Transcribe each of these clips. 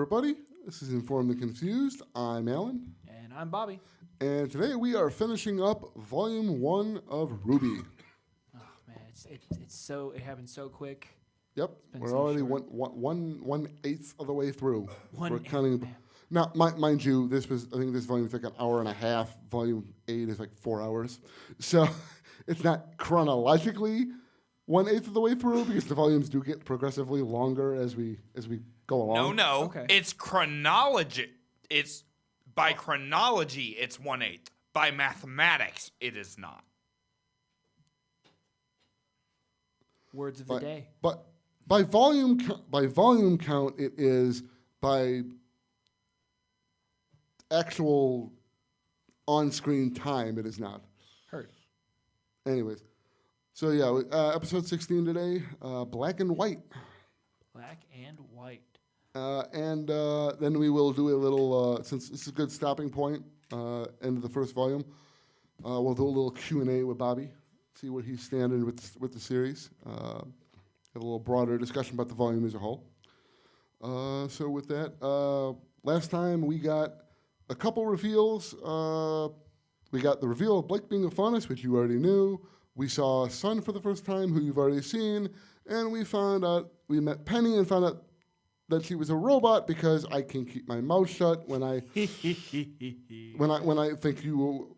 everybody. This is Informed and Confused. I'm Alan. And I'm Bobby. And today we are finishing up Volume 1 of RWBY. Oh, man, it happened so quick. Yep, we're so already short. 1/8 of the way through. One We're eighth, counting. man. Now, mind you, I think this volume is like an hour and a half. Volume 8 is like 4 hours. So it's not chronologically 1/8 of the way through because the volumes do get progressively longer as we go along. No. Okay. It's chronology. It's by chronology, it's 1/8. By mathematics, it is not. Words of the day. But by volume count, it is by actual on-screen time. It is not. Heard. Anyways, so yeah, episode 16 today, black and white, Black and white. and then we will do a little since this is a good stopping point. End of the first volume. We'll do a little Q&A with Bobby. See what he's standing with the series. Have a little broader discussion about the volume as a whole. So with that, last time we got a couple reveals. We got the reveal of Blake being a faunus, which you already knew. We saw Sun for the first time, who you've already seen, and we met Penny and found out that she was a robot because I can keep my mouth shut when I think you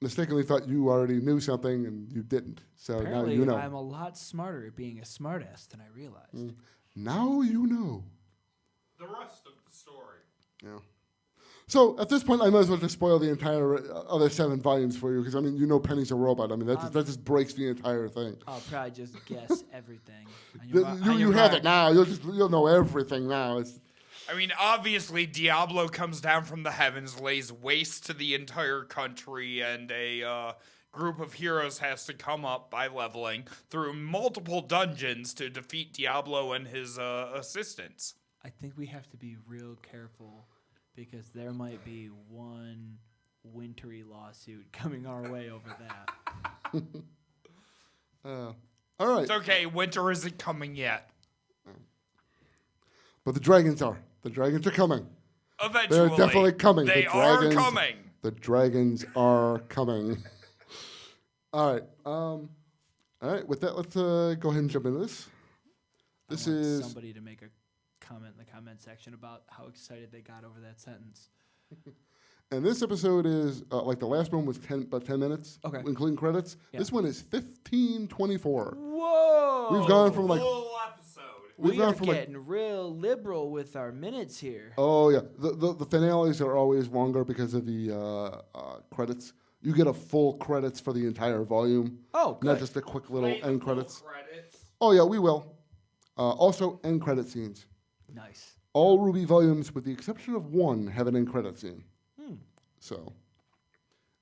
mistakenly thought you already knew something and you didn't. So Apparently, now you know. I'm a lot smarter at being a smartass than I realized. Now you know. The rest of the story. Yeah. So at this point, I might as well just spoil the entire other 7 volumes for you because I mean, you know, Penny's a robot. I mean, that just breaks the entire thing. I'll probably just guess everything. You have it now. You'll know everything now. I mean, obviously, Diablo comes down from the heavens, lays waste to the entire country, and a group of heroes has to come up by leveling through multiple dungeons to defeat Diablo and his assistants. I think we have to be real careful because there might be one wintry lawsuit coming our way over that. All right. It's okay, winter isn't coming yet. But the dragons are. The dragons are coming. Eventually. They're definitely coming. They are coming. The dragons are coming. All right. All right. With that, let's go ahead and jump into this. This I want is somebody to make a comment in the comment section about how excited they got over that sentence. And this episode is like the last one was about 10 minutes, Okay. including credits. Yeah. This one is 15:24. Whoa! We've gone from like Full episode. we've We gone are from like getting real liberal with our minutes here. oh yeah, the finales are always longer because of the credits. You get a full credits for the entire volume, Oh, good. not just a quick little Play the end full credits. credits. Oh yeah, we will. Also, end credit scenes. Nice. All RWBY volumes, with the exception of one, have an end credit scene. So,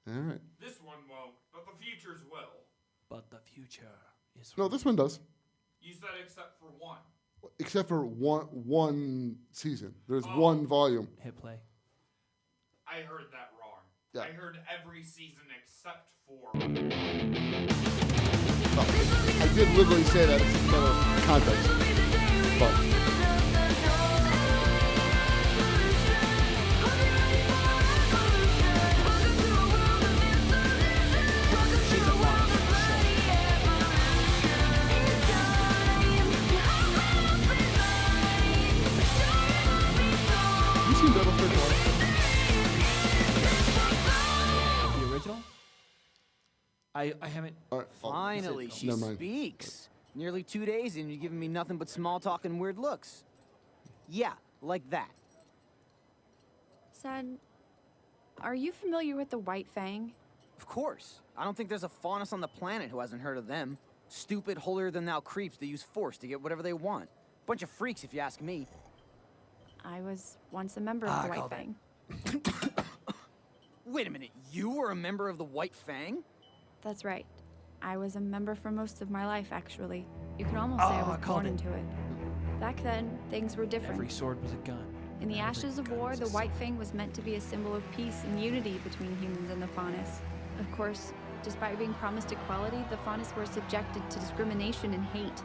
all right. This one won't, but the futures will. But the future is... No, this one does. You said except for one. Except for one season. There's one volume. Hit play. I heard that wrong. Yeah. I heard every season except for. I did literally say that in better context. But She's a lot. you seen Battlestar Galactica? The original? I haven't... All right. Finally, she Never mind. speaks. Nearly 2 days and you're giving me nothing but small talk and weird looks. Yeah, like that. Son, are you familiar with the White Fang? Of course. I don't think there's a faunus on the planet who hasn't heard of them. Stupid, holier-than-thou creeps that use force to get whatever they want. Bunch of freaks, if you ask me. I was once a member of the White called it. Fang. Wait a minute, you were a member of the White Fang? That's right. I was a member for most of my life, actually. You could almost say I was called born it. into it. Back then, things were different. Every sword was a gun. In the ashes of gun war, was the a White Fang was meant to be a symbol of peace and unity between humans and the faunus. Of course, despite being promised equality, the faunus were subjected to discrimination and hate.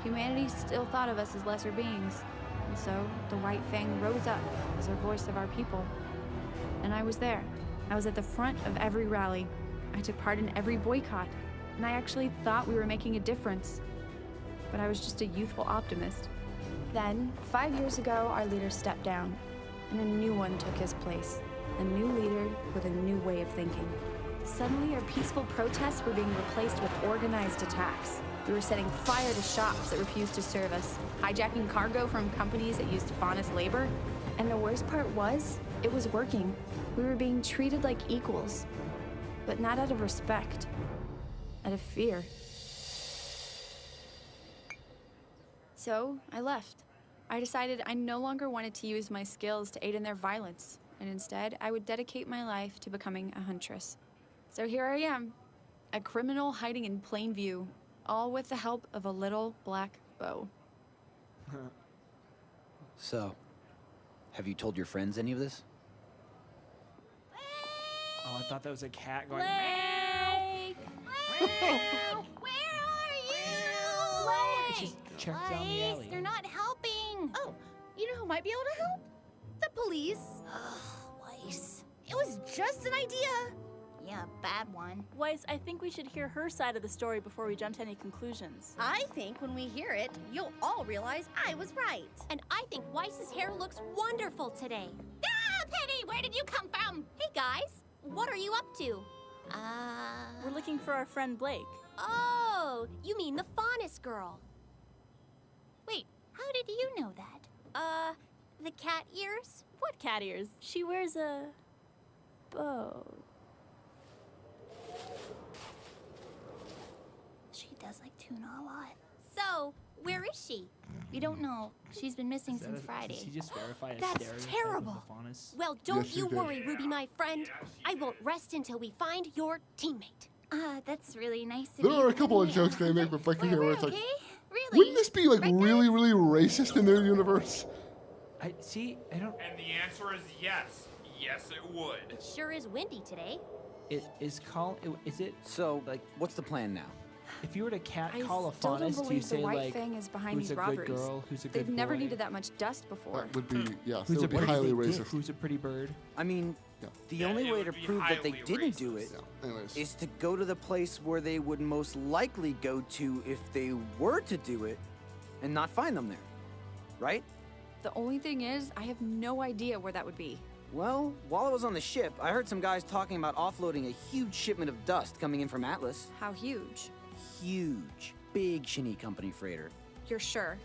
Humanity still thought of us as lesser beings. And so the White Fang rose up as a voice of our people. And I was there. I was at the front of every rally. I took part in every boycott. And I actually thought we were making a difference. But I was just a youthful optimist. Then, 5 years ago, our leader stepped down, and a new one took his place. A new leader with a new way of thinking. Suddenly, our peaceful protests were being replaced with organized attacks. We were setting fire to shops that refused to serve us, hijacking cargo from companies that used faunus labor. And the worst part was, it was working. We were being treated like equals, but not out of respect, out of fear. So, I left. I decided I no longer wanted to use my skills to aid in their violence, and instead, I would dedicate my life to becoming a huntress. So here I am, a criminal hiding in plain view, all with the help of a little black bow. So, have you told your friends any of this? Oh, I thought that was a cat going. Blake! Where are you? Blake! Just check down the alley. You're not helping. Oh, you know who might be able to help? The police. Weiss. It was just an idea. Yeah, bad one. Weiss, I think we should hear her side of the story before we jump to any conclusions. I think when we hear it, you'll all realize I was right. And I think Weiss's hair looks wonderful today. Ah, Penny, where did you come from? Hey guys, what are you up to? We're looking for our friend Blake. Oh, you mean the faunus girl. Wait, how did you know that? The cat ears? What cat ears? She wears a bow. She does like tuna a lot. So, where is she? We don't know. She's been missing Is that since Did Friday. she just verify a That's stereotype terrible. of the faunus? Well, don't Yes, you you did. worry, Ruby, my friend. I won't rest until we find your teammate. That's really nice of There you. are a couple of Yeah. jokes they make with Becky here where We're it's like, okay? Really? wouldn't this be like Right, guys? really, really racist in their universe? I don't. And the answer is yes. Yes, it would. It sure is windy today. It is is it So, what's the plan now? if you were to cat I call a still don't faunus, do you believe the say White like Fang is behind who's these a robberies. good girl, who's a good They've never boy? needed that much dust before. That would be, yes, Who's it a would be pretty highly dick? racist. Who's a pretty bird? I mean, Yeah. the Yeah, only it way would to be prove that they highly didn't do it racist. Anyways, is to go to the place where they would most likely go to if they were to do it and not find them there. Right? The only thing is, I have no idea where that would be. Well, while I was on the ship, I heard some guys talking about offloading a huge shipment of dust coming in from Atlas. How huge? Huge. Big shinny company freighter. You're sure?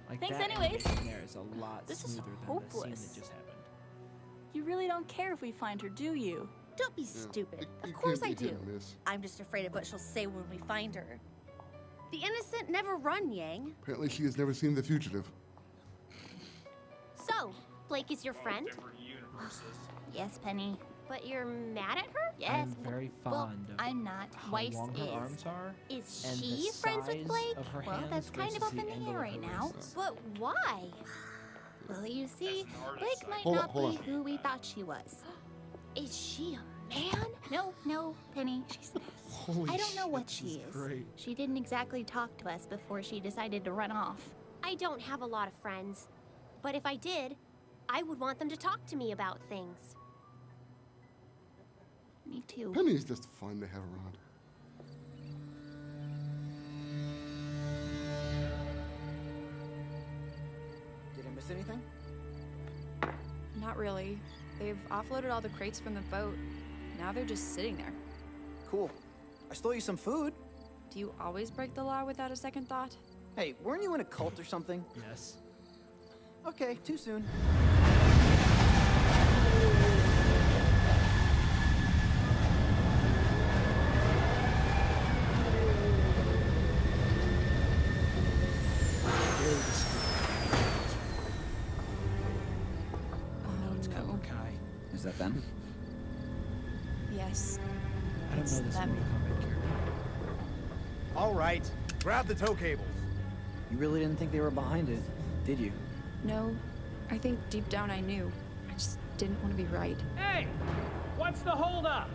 Like Thanks that anyways. animation there is a lot This is smoother than the hopeless. scene that just happened. You really don't care if we find her, do you? Don't be yeah, stupid. it Of course can't I be hit do. and miss. I'm just afraid of what she'll say when we find her. The innocent never run, Yang. Apparently she has never seen The Fugitive. So, Blake is your friend, Different universes. Yes, Penny. but you're mad at her? Yes. I'm very Well, fond of I'm not. how Weiss long her is. arms are. Is And she the friends with size Blake? of her Well, hands that's kind of versus up the in the angle air of her right now. wrist. But why? Well, you see, an artist, Blake I- might Hold on, not hold be on. who we thought she was. Is she a man? No, Penny. She's. Holy I don't know shit, what this she is. Great. She didn't exactly talk to us before she decided to run off. I don't have a lot of friends. But if I did, I would want them to talk to me about things. Me too. Penny is just fun to have around. Did I miss anything? Not really. They've offloaded all the crates from the boat. Now they're just sitting there. Cool. I stole you some food. Do you always break the law without a second thought? Hey, weren't you in a cult or something? Yes. Okay, too soon. Very discreet. Oh, It's no. Cobra Kai. Is that them? Yes. I don't It's know this them. Mortal Kombat character. All right, grab the tow cables. You really didn't think they were behind it, did you? No. I think deep down I knew. I just didn't want to be right. Hey, what's the holdup?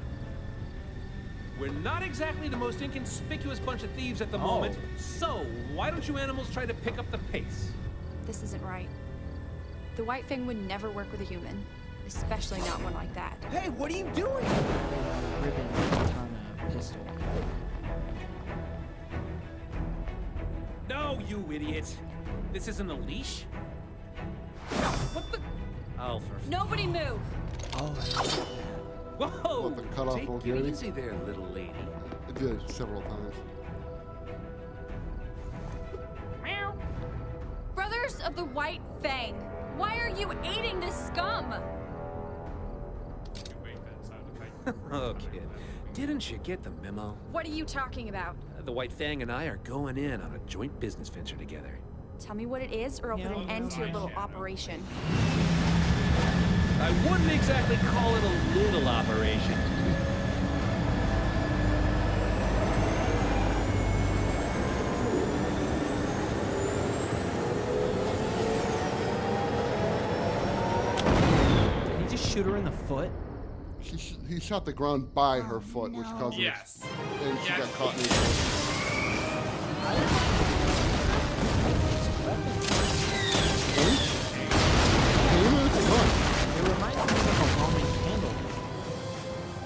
We're not exactly the most inconspicuous bunch of thieves at the moment, so why don't you animals try to pick up the pace? This isn't right. The White Fang would never work with a human, especially not one like that. Hey, what are you doing? Ribbon, katana, pistol. No, you idiot. This isn't a leash? What the? Oh, for Nobody move! Oh, Whoa! What, the cutoff Take it vulgarity? easy there, little lady. It did several times. Brothers of the White Fang, why are you aiding this scum? Oh, kid. Didn't you get the memo? What are you talking about? The White Fang and I are going in on a joint business venture together. Tell me what it is, or I'll put an end to your little operation. I wouldn't exactly call it a little operation. Did he just shoot her in the foot? He shot the ground by her foot, which caused Yes. and she got caught in his foot. It reminds me of a Roman candle.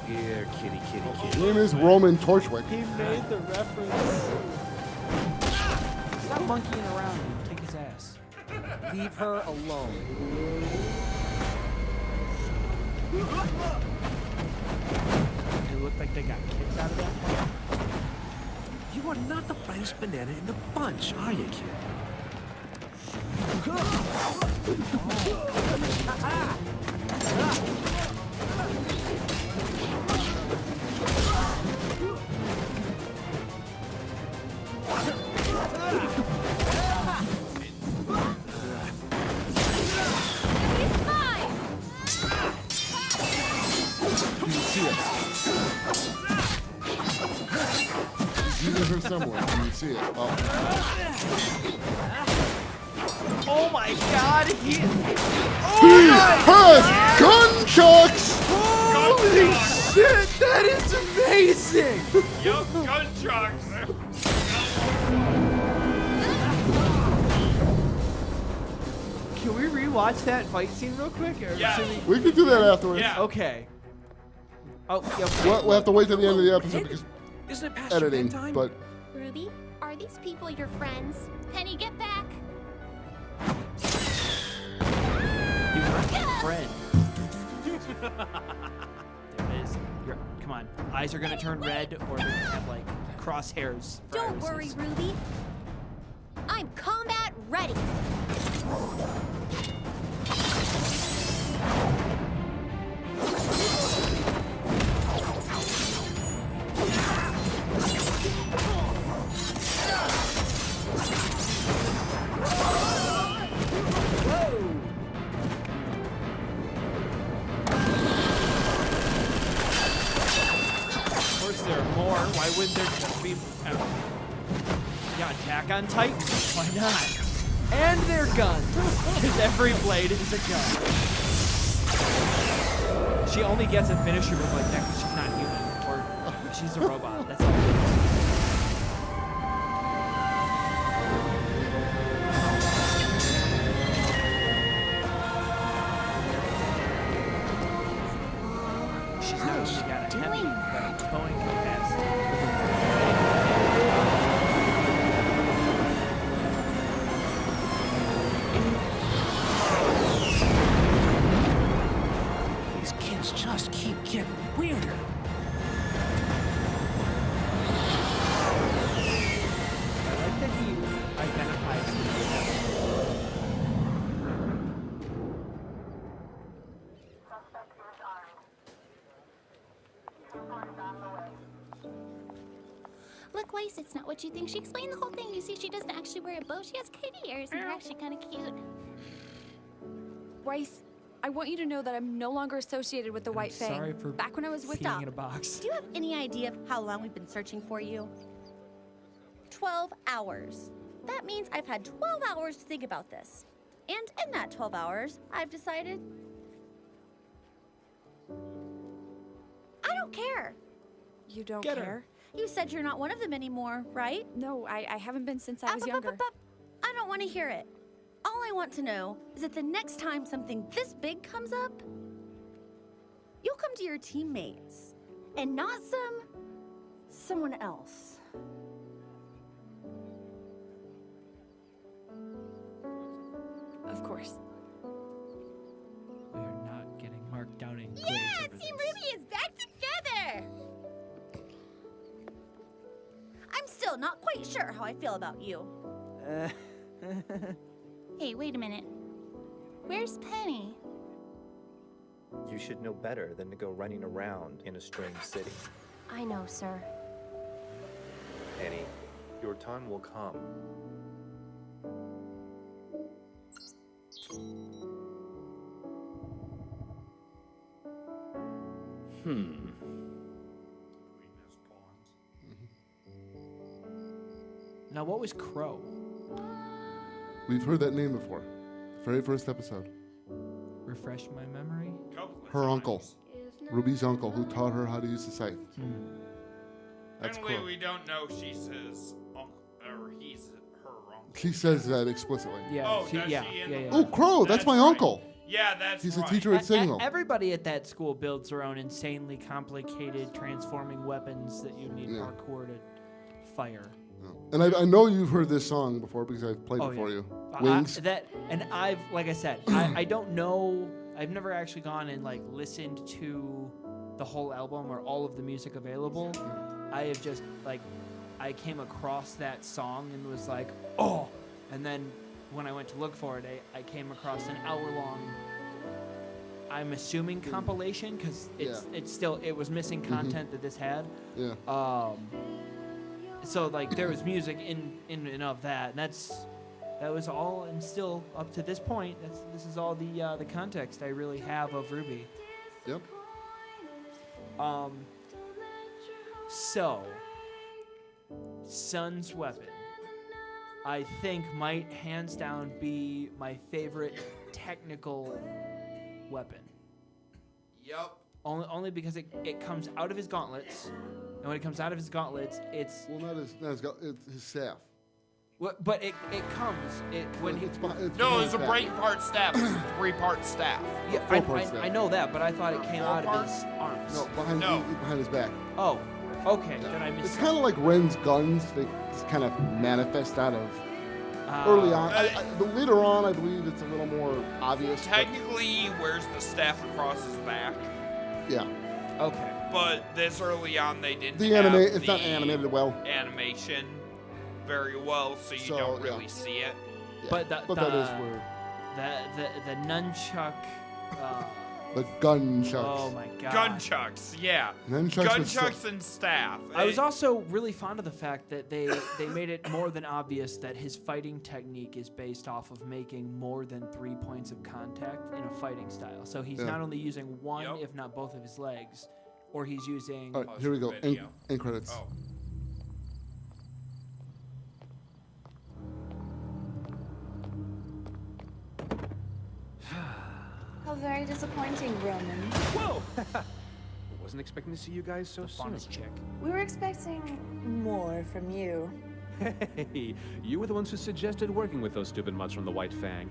Here, kitty, kitty, His kitty. name is Roman Torchwick. He made the reference. Stop monkeying around and take his ass. Leave her alone. It looked like they got kicked out of that point. You are not the brightest banana in the bunch, are you, kid? He's using her somewhere. Can you see it? Oh. Oh my god, he Has gunchucks! Holy shit, that is amazing! Yup, gunchucks. Can we rewatch that fight scene real quick? Or Yeah. should We can do that afterwards. Yeah. Okay. Oh, yeah. We'll have to wait till the end of the episode because Isn't it past editing. your bedtime? But Ruby, are these people your friends? Penny, get back. You weren't my friend. There it is. Come on. Eyes are gonna turn red, or they're gonna have like crosshairs. for Don't worry, irises. Ruby. I'm combat ready. Of course, there are more. Why wouldn't there just be? Yeah, Attack on Titan. Why not? And their guns, because every blade is a gun. She only gets a finisher move like that because she's not human, or she's a robot. That's all it is. She's not. She got a heavy towing capacity. These kids just keep getting weirder. I like that he identifies who he is. Look, Weiss, it's not what you think. She explained the whole thing. You see, she doesn't actually wear a bow. She has kitty ears, and they're actually kind of cute. Weiss, I want you to know that I'm no longer associated with the White Fang. Sorry for Back when I was with feeding in a box. Do you have any idea of how long we've been searching for you? 12 hours. That means I've had 12 hours to think about this. And in that 12 hours, I've decided I don't care. You don't Get her. care? You said you're not one of them anymore, right? No, I haven't been since I was younger. I don't want to hear it. All I want to know is that the next time something this big comes up, you'll come to your teammates and not someone else. Of course. We are not getting marked down in grades. Yeah, over Team this. RWBY is back together. I'm still not quite sure how I feel about you. Hey, wait a minute. Where's Penny? You should know better than to go running around in a strange city. I know, sir. Annie, your time will come. Now, what was Crow? We've heard that name before. Very first episode. Refresh my memory. Her uncle. Ruby's uncle, who taught her how to use the scythe. That's Apparently, Crow. we don't know she's his uncle, or he's her uncle. She says that explicitly. Yeah. Oh, she, does yeah, she in yeah, the yeah. Oh, Crow, that's my right. uncle. Yeah, that's He's right. a teacher at Signal. Everybody at that school builds their own insanely complicated transforming weapons that you need Yeah. parkour to fire. And I know you've heard this song before because I've played it for you. Wings. Like I said, I don't know. I've never actually gone and like listened to the whole album or all of the music available. I have just like, I came across that song and was like, oh, and then when I went to look for it, I came across an hour-long, I'm assuming compilation because it was missing content that this had. Yeah. So like there was music in and of that, and that was all, and still up to this point, this is all the context I really have of RWBY. Yep. So Sun's weapon, I think, might hands down be my favorite technical weapon. Yep. Only because it comes out of his gauntlets. And when it comes out of his gauntlets, it's... Well, it's his staff. But it comes... when he. No, it's a break-part staff. It's a 3-part staff. Yeah, I know that, but I thought it came out of his arms. No, behind his back. Oh, okay. Then I missed It's kind of like Ren's guns. They just kind of manifest out of early on. But later on, I believe it's a little more obvious. Technically, he wears the staff across his back. Yeah. Okay. But this early on, they didn't It's not animated well. Animation very well, so you don't really see it. Yeah. But that is where the nunchuck. the gunchucks. Oh my god. Gunchucks, yeah. Nunchucks and staff. I was also really fond of the fact that they made it more than obvious that his fighting technique is based off of making more than 3 points of contact in a fighting style. So he's not only using one, if not both of his legs, or he's using... All right, here we go. End credits. Oh. How very disappointing, Roman. Whoa! Wasn't expecting to see you guys so soon. Chick. We were expecting more from you. Hey, you were the ones who suggested working with those stupid mutts from the White Fang.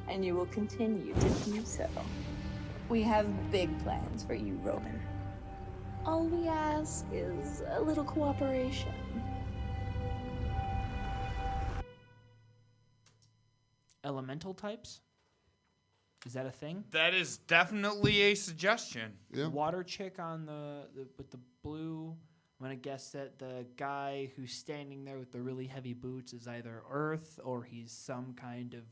And you will continue to do so. We have big plans for you, Roman. All we ask is a little cooperation. Elemental types? Is that a thing? That is definitely a suggestion. Yeah. Water chick on the with the blue. I'm gonna guess that the guy who's standing there with the really heavy boots is either Earth or he's some kind of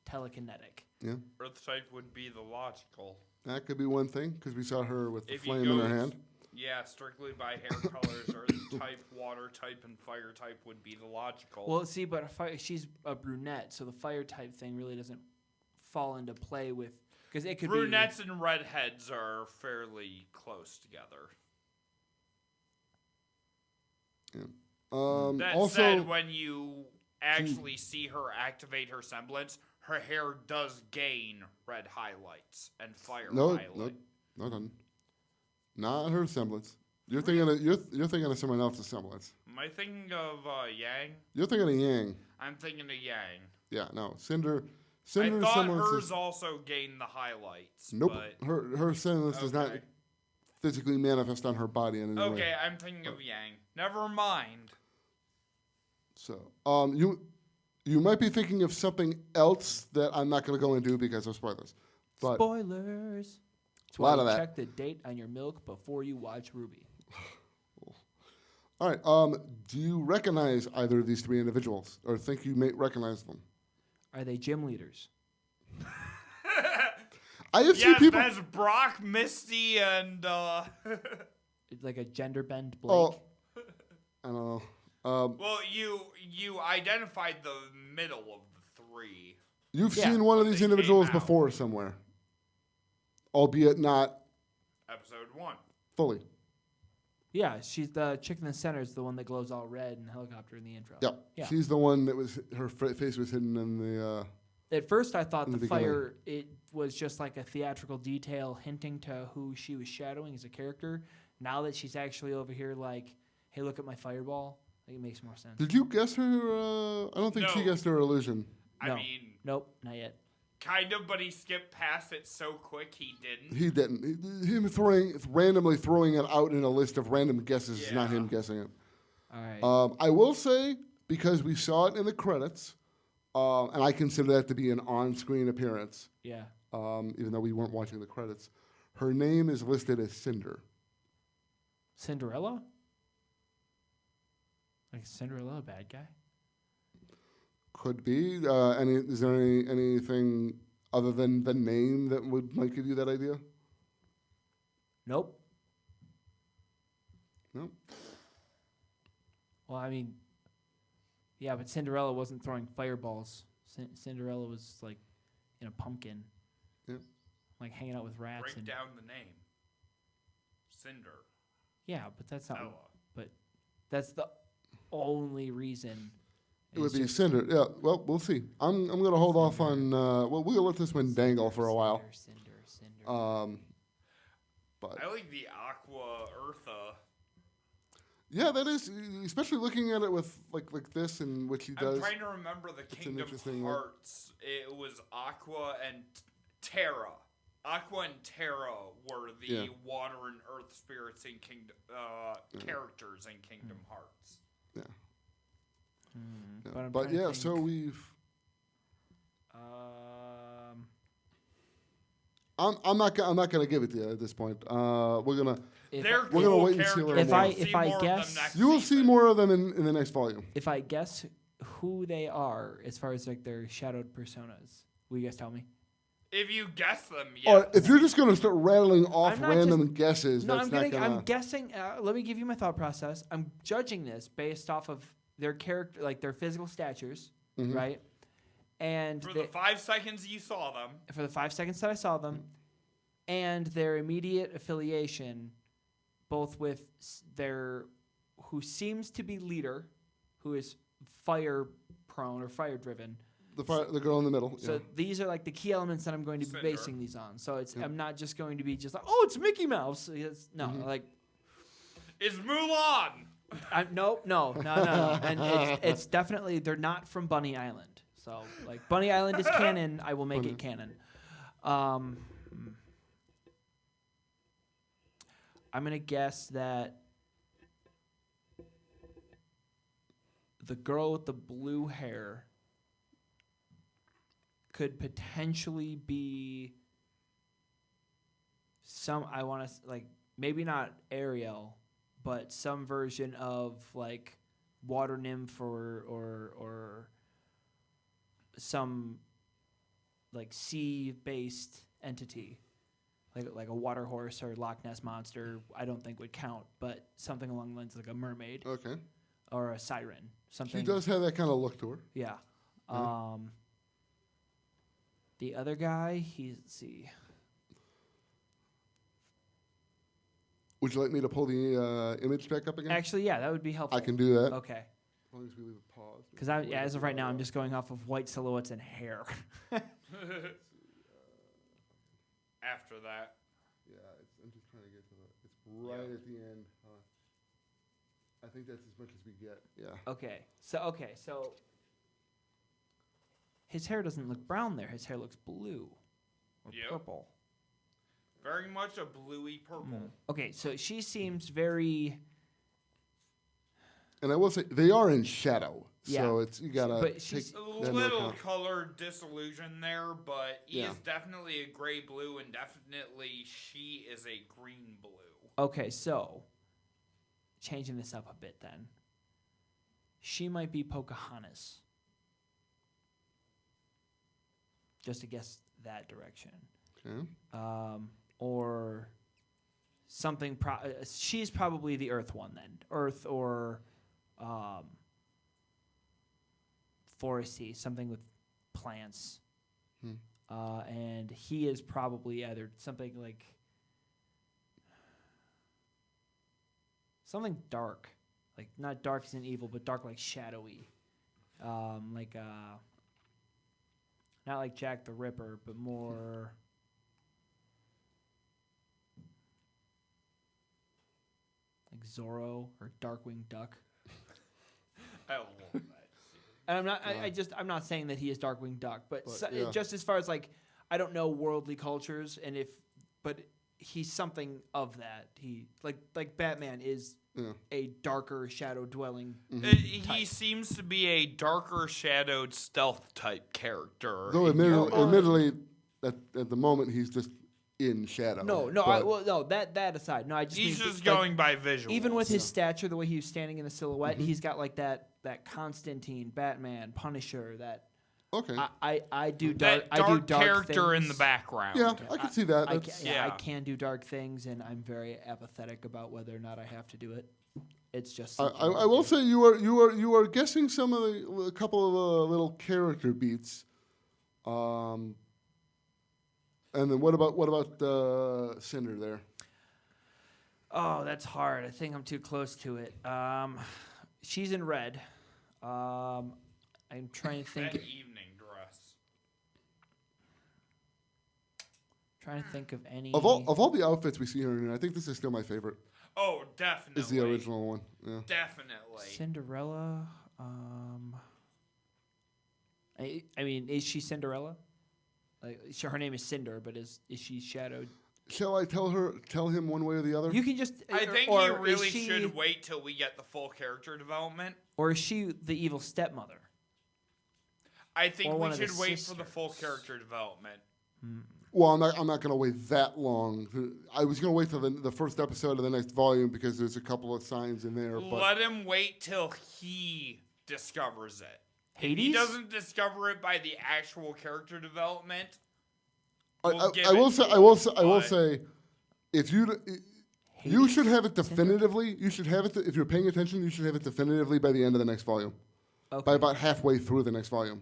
telekinetic. Yeah. Earth type would be the logical. That could be one thing, because we saw her with the If flame you in go her hand. Yeah, strictly by hair colors, Earth type, water type, and fire type would be the logical. Well, see, but she's a brunette, so the fire type thing really doesn't fall into play with, because it could Brunettes and redheads are fairly close together. Yeah. That also, said, when you actually see her activate her semblance, her hair does gain red highlights and fire highlights. No, done. Not her semblance. You're thinking of you're thinking of someone else's semblance. Am I thinking of Yang? You're thinking of Yang. I'm thinking of Yang. Yeah, no. Cinder. I Cinder's thought semblance hers is, also gained the highlights. nope. But, Her semblance does not Okay. physically manifest on her body in any way. okay, I'm thinking of Yang. Never mind. So, you might be thinking of something else that I'm not going to go into because of spoilers. But Spoilers. That's A why lot you of that. check the date on your milk before you watch RWBY. all right, do you recognize either of these three individuals, or think you may recognize them? Are they gym leaders? I have seen Yes, people. that's Brock, Misty, and It's like a gender bend Blake. Oh, I don't know. well, you identified the middle of the three. You've Yeah. seen one of They these came individuals out. before somewhere, albeit not Episode 1. fully. Yeah, she's the chick in the center is the one that glows all red in the helicopter in the intro. Yep. Yeah. She's the one that was her face was hidden in the. At first, I thought in the the beginning. fire it was just like a theatrical detail hinting to who she was shadowing as a character. Now that she's actually over here, like, hey, look at my fireball, like, it makes more sense. Did you guess her? I don't think she No. guessed her illusion. I No. mean, Nope, not yet. kind of, but he skipped past it so quick he didn't. He didn't. Him randomly throwing it out in a list of random guesses is not him guessing it. All right. I will say, because we saw it in the credits, and I consider that to be an on-screen appearance, Yeah. even though we weren't watching the credits, her name is listed as Cinder. Cinderella? Like Cinderella, a bad guy? Could be. Is there anything other than the name that might give you that idea? Nope. No. Well, I mean, yeah, but Cinderella wasn't throwing fireballs. Cinderella was like in a pumpkin. Yeah. Like hanging out with rats. Break and down the name. Cinder. Yeah, but that's not. Ella. But that's the only reason. It would It's be just Cinder. Yeah. Well, we'll see. I'm gonna hold off on. We'll let this one dangle for a while. Cinder. But I like the Aqua Eartha. yeah, that is especially looking at it with like this and what she does. I'm trying to remember the It's an Kingdom interesting, Hearts. It was Aqua and Terra. Aqua and Terra were the Yeah. water and earth spirits in Kingdom characters in Kingdom Hearts. Yeah. But Yeah. I'm But trying to yeah, think. so we've. Um, I'm not gonna give it to you at this point. We're gonna if They're I, we're gonna cool wait and see a little characters. more. You'll see If I more of them guess- next You will see season. more of them in the next volume. if I guess who they are as far as like their shadowed personas, will you guys tell me? If you guess them, Or yes. if you're just gonna start rattling off I'm not random guesses, No, that's I'm not gonna. gonna. I'm guessing. Let me give you my thought process. I'm judging this based off of their character, like their physical statures, Mhm. right? And For they- the 5 seconds you saw them, for the 5 seconds that I saw them, and their immediate affiliation, both with their who seems to be leader, who is fire prone or fire driven. The girl in the middle. So yeah. these are like the key elements that I'm going to be Cinder. basing these on. So it's Yeah. I'm not just going to be just like, oh, it's Mickey Mouse. No, like is Mulan. no. And it's definitely they're not from Bunny Island. So like Bunny Island is canon. I will make it canon. I'm gonna guess that the girl with the blue hair could potentially be some. I want to like maybe not Ariel, but some version of like water nymph or some like sea-based entity, like a water horse or Loch Ness monster. I don't think would count, but something along the lines of like a mermaid Okay. or a siren. Something. She does have that kind of look to her. Yeah. Yeah. The other guy, let's see. Would you like me to pull the image back up again? Actually, yeah, that would be helpful. I can do that. Okay. As long as we leave a pause. Because as of right now, I'm just going off of white silhouettes and hair. After that, Yeah, I'm just trying to get to it's right at the end. I think that's as much as we get. Yeah. Okay, so his hair doesn't look brown there. His hair looks blue or purple. Very much a bluey purple. Okay, so she seems very. And I will say they are in shadow, Yeah. so it's you gotta But take she's that A into little account. color disillusion there, but he Yeah. is definitely a gray blue, and definitely she is a green blue. Okay, so changing this up a bit then. She might be Pocahontas. Just to guess that direction. Okay. Or something. She's probably the Earth one then. Earth or foresty, something with plants. And he is probably either something like something dark, like not dark as in evil, but dark like shadowy, like not like Jack the Ripper, but more like Zorro or Darkwing Duck. I love that. And I'm not. Yeah. I'm not saying that he is Darkwing Duck, but yeah. just as far as like, I don't know worldly cultures, and but he's something of that. He like Batman is a darker shadow dwelling. He seems to be a darker shadowed stealth type character. Though admittedly, at the moment he's just in shadow. No. That aside, no. I just He's mean, just going by visuals. Even with his stature, the way he was standing in the silhouette, he's got like that Constantine, Batman, Punisher. That okay. I do that dark. I do dark character things. in the background. Yeah, I can see that. I can do dark things, and I'm very apathetic about whether or not I have to do it. It's just. I will say you are guessing some of a couple of little character beats. And then what about Cinder there? Oh, that's hard. I think I'm too close to it. She's in red. I'm trying to think. That evening dress. Trying to think of any. Of all the outfits we see her in, I think this is still my favorite. Oh, definitely. Is the original one? Yeah. Definitely. Cinderella. I mean, is she Cinderella? Like, her name is Cinder, but is she shadowed? Shall I tell him one way or the other? You can just. I think or you really is she, should wait till we get the full character development. Or is she the evil stepmother? I think Or we should wait for the sisters. full character development. Well, I'm not going to wait that long. I was going to wait till the first episode of the next volume because there's a couple of signs in there. But Let him wait till he discovers it. If Hades? he doesn't discover it by the actual character development, I will say, if you should have it definitively. You should have it if you're paying attention. You should have it definitively by the end of the next volume. Okay. By about halfway through the next volume,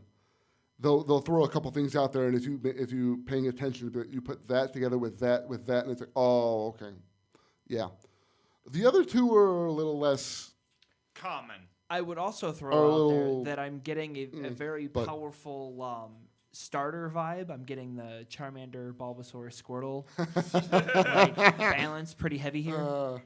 they'll throw a couple things out there, and if you paying attention, you put that together with that, and it's like, oh, okay, yeah. The other two are a little less common. I would also throw A out little- there that I'm getting a very but- powerful starter vibe. I'm getting the Charmander, Bulbasaur, Squirtle like, balance, pretty heavy here. All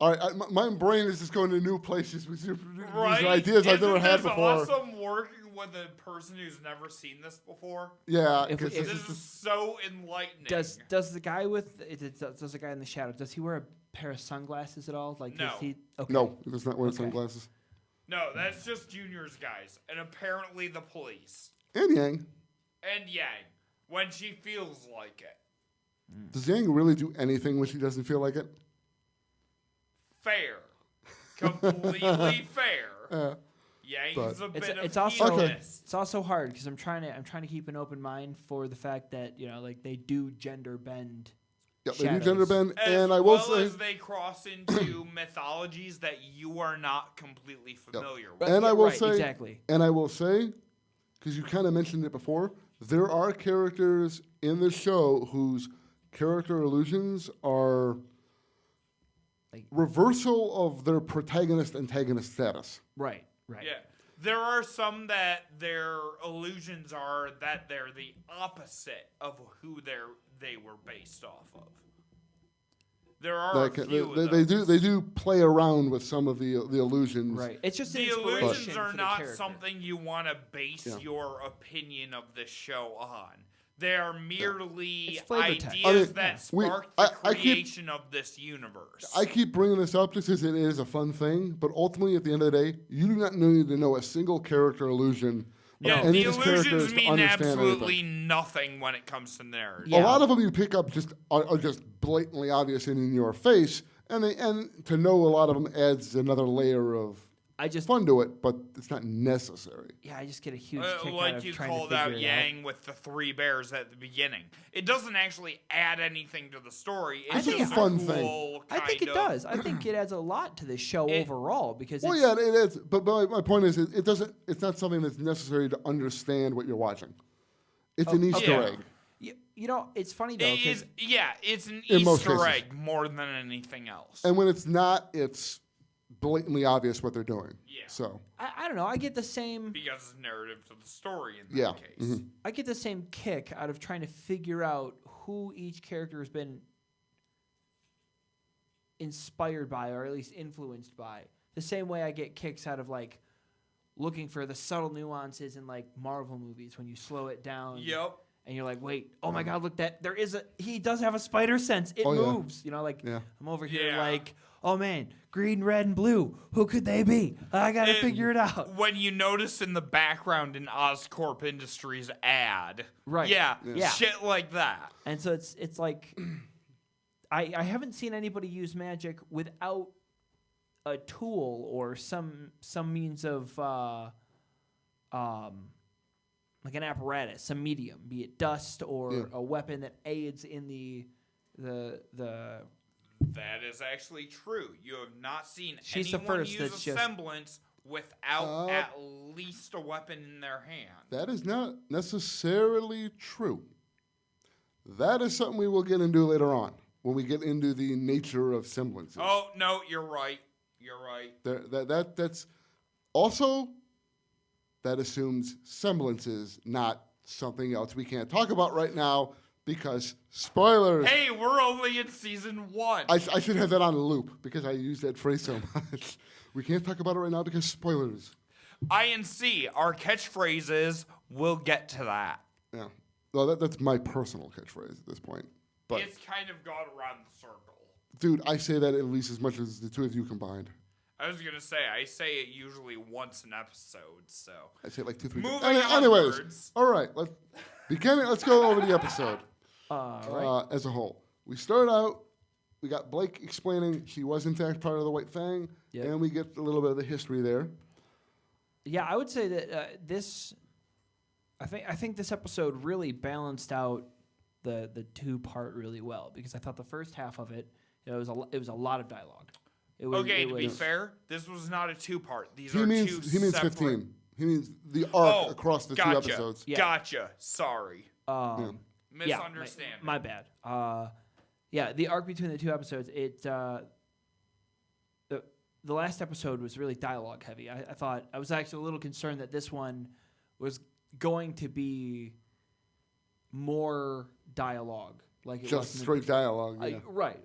right, my brain is just going to new places with these Right? ideas I've never had Isn't this before. awesome working with a person who's never seen this before? Yeah, If- 'cause if- this This is is so enlightening. Does the guy does the guy in the shadow? Does he wear a pair of sunglasses at all? Like No. Is he, okay. no, he does not wear Okay. sunglasses. No, that's just Junior's guys, and apparently the police. And Yang. And Yang, when she feels like it. Does Yang really do anything when she doesn't feel like it? Fair. Completely fair. Yang's but- a bit It's of also hedonist. it's also hard because I'm trying to keep an open mind for the fact that like they do gender bend. Yep, they do shadows. gender bend, As and I will well say, as they cross into mythologies that you are not completely familiar with. and I will right, say, exactly. and I will say, because you kind of mentioned it before, there are characters in the show whose character illusions are Like- reversal of their protagonist-antagonist status. Right. Yeah. There are some that their illusions are that they're the opposite of who they were based off of. There are a few of they do play around with some of the illusions. Right. It's just the an illusions inspiration are for the not character. something you want to base your opinion of the show on. They are merely ideas that spark the creation of this universe. I keep bringing this up just because it is a fun thing, but ultimately, at the end of the day, you do not need to know a single character illusion. Yeah, the illusions mean absolutely nothing when it comes to narrative. A lot of them you pick up are just blatantly obvious and in your face, and to know a lot of them adds another layer of fun to it, but it's not necessary. Yeah, I just get a huge kick like out of you trying called to figure out it Yang with the 3 bears at the beginning. It doesn't actually add anything to the story. It's I think just it's a a fun cool thing. I think it does. I think it adds a lot to the show overall because. Well, yeah, it is. But my point is, it doesn't. It's not something that's necessary to understand what you're watching. It's an Easter egg. You know, it's funny though. It's an In most Easter cases. egg more than anything else. And when it's not, it's blatantly obvious what they're doing. Yeah. So. I don't know. I get the same. Because it's narrative to the story in that case. Mm-hmm. I get the same kick out of trying to figure out who each character has been inspired by, or at least influenced by. The same way I get kicks out of like looking for the subtle nuances in like Marvel movies when you slow it down. Yep. And you're like, wait, oh my God, look, he does have a spider sense. It moves. You know, like I'm over here like, oh man, green, red, and blue. Who could they be? I got to figure it out. When you notice in the background an Oscorp Industries ad. Right. Yeah. Shit like that. And so it's like, I haven't seen anybody use magic without a tool or some means of like an apparatus, some medium, be it dust or a weapon that aids in the. That is actually true. You have not seen anyone use a semblance without at least a weapon in their hand. That is not necessarily true. That is something we will get into later on when we get into the nature of semblances. Oh no, you're right. You're right. That's also that assumes semblances, not something else we can't talk about right now because spoilers. Hey, we're only in season 1. I should have that on a loop because I use that phrase so much. We can't talk about it right now because spoilers. INC, our catchphrases, we'll get to that. Yeah. Well, that's my personal catchphrase at this point. But it's kind of gone around the circle. Dude, I say that at least as much as the two of you combined. I was going to say, I say it usually once an episode, so. I say it like 2-3 Moving times. Anyways, all right. Let's go over the episode as a whole. We start out, we got Blake explaining she was in fact part of the White Fang, and we get a little bit of the history there. Yeah, I would say that I think this episode really balanced out the 2-part really well because I thought the first half of it, it was a lot of dialogue. To be fair, this was not a 2-part. These He are means 2 he means separate. 15. He means the arc across the 2 episodes. Gotcha. Sorry. Misunderstanding. My bad. The arc between the 2 episodes, the last episode was really dialogue heavy. I thought I was actually a little concerned that this one was going to be more dialogue, like it just was straight dialogue. Yeah. Right.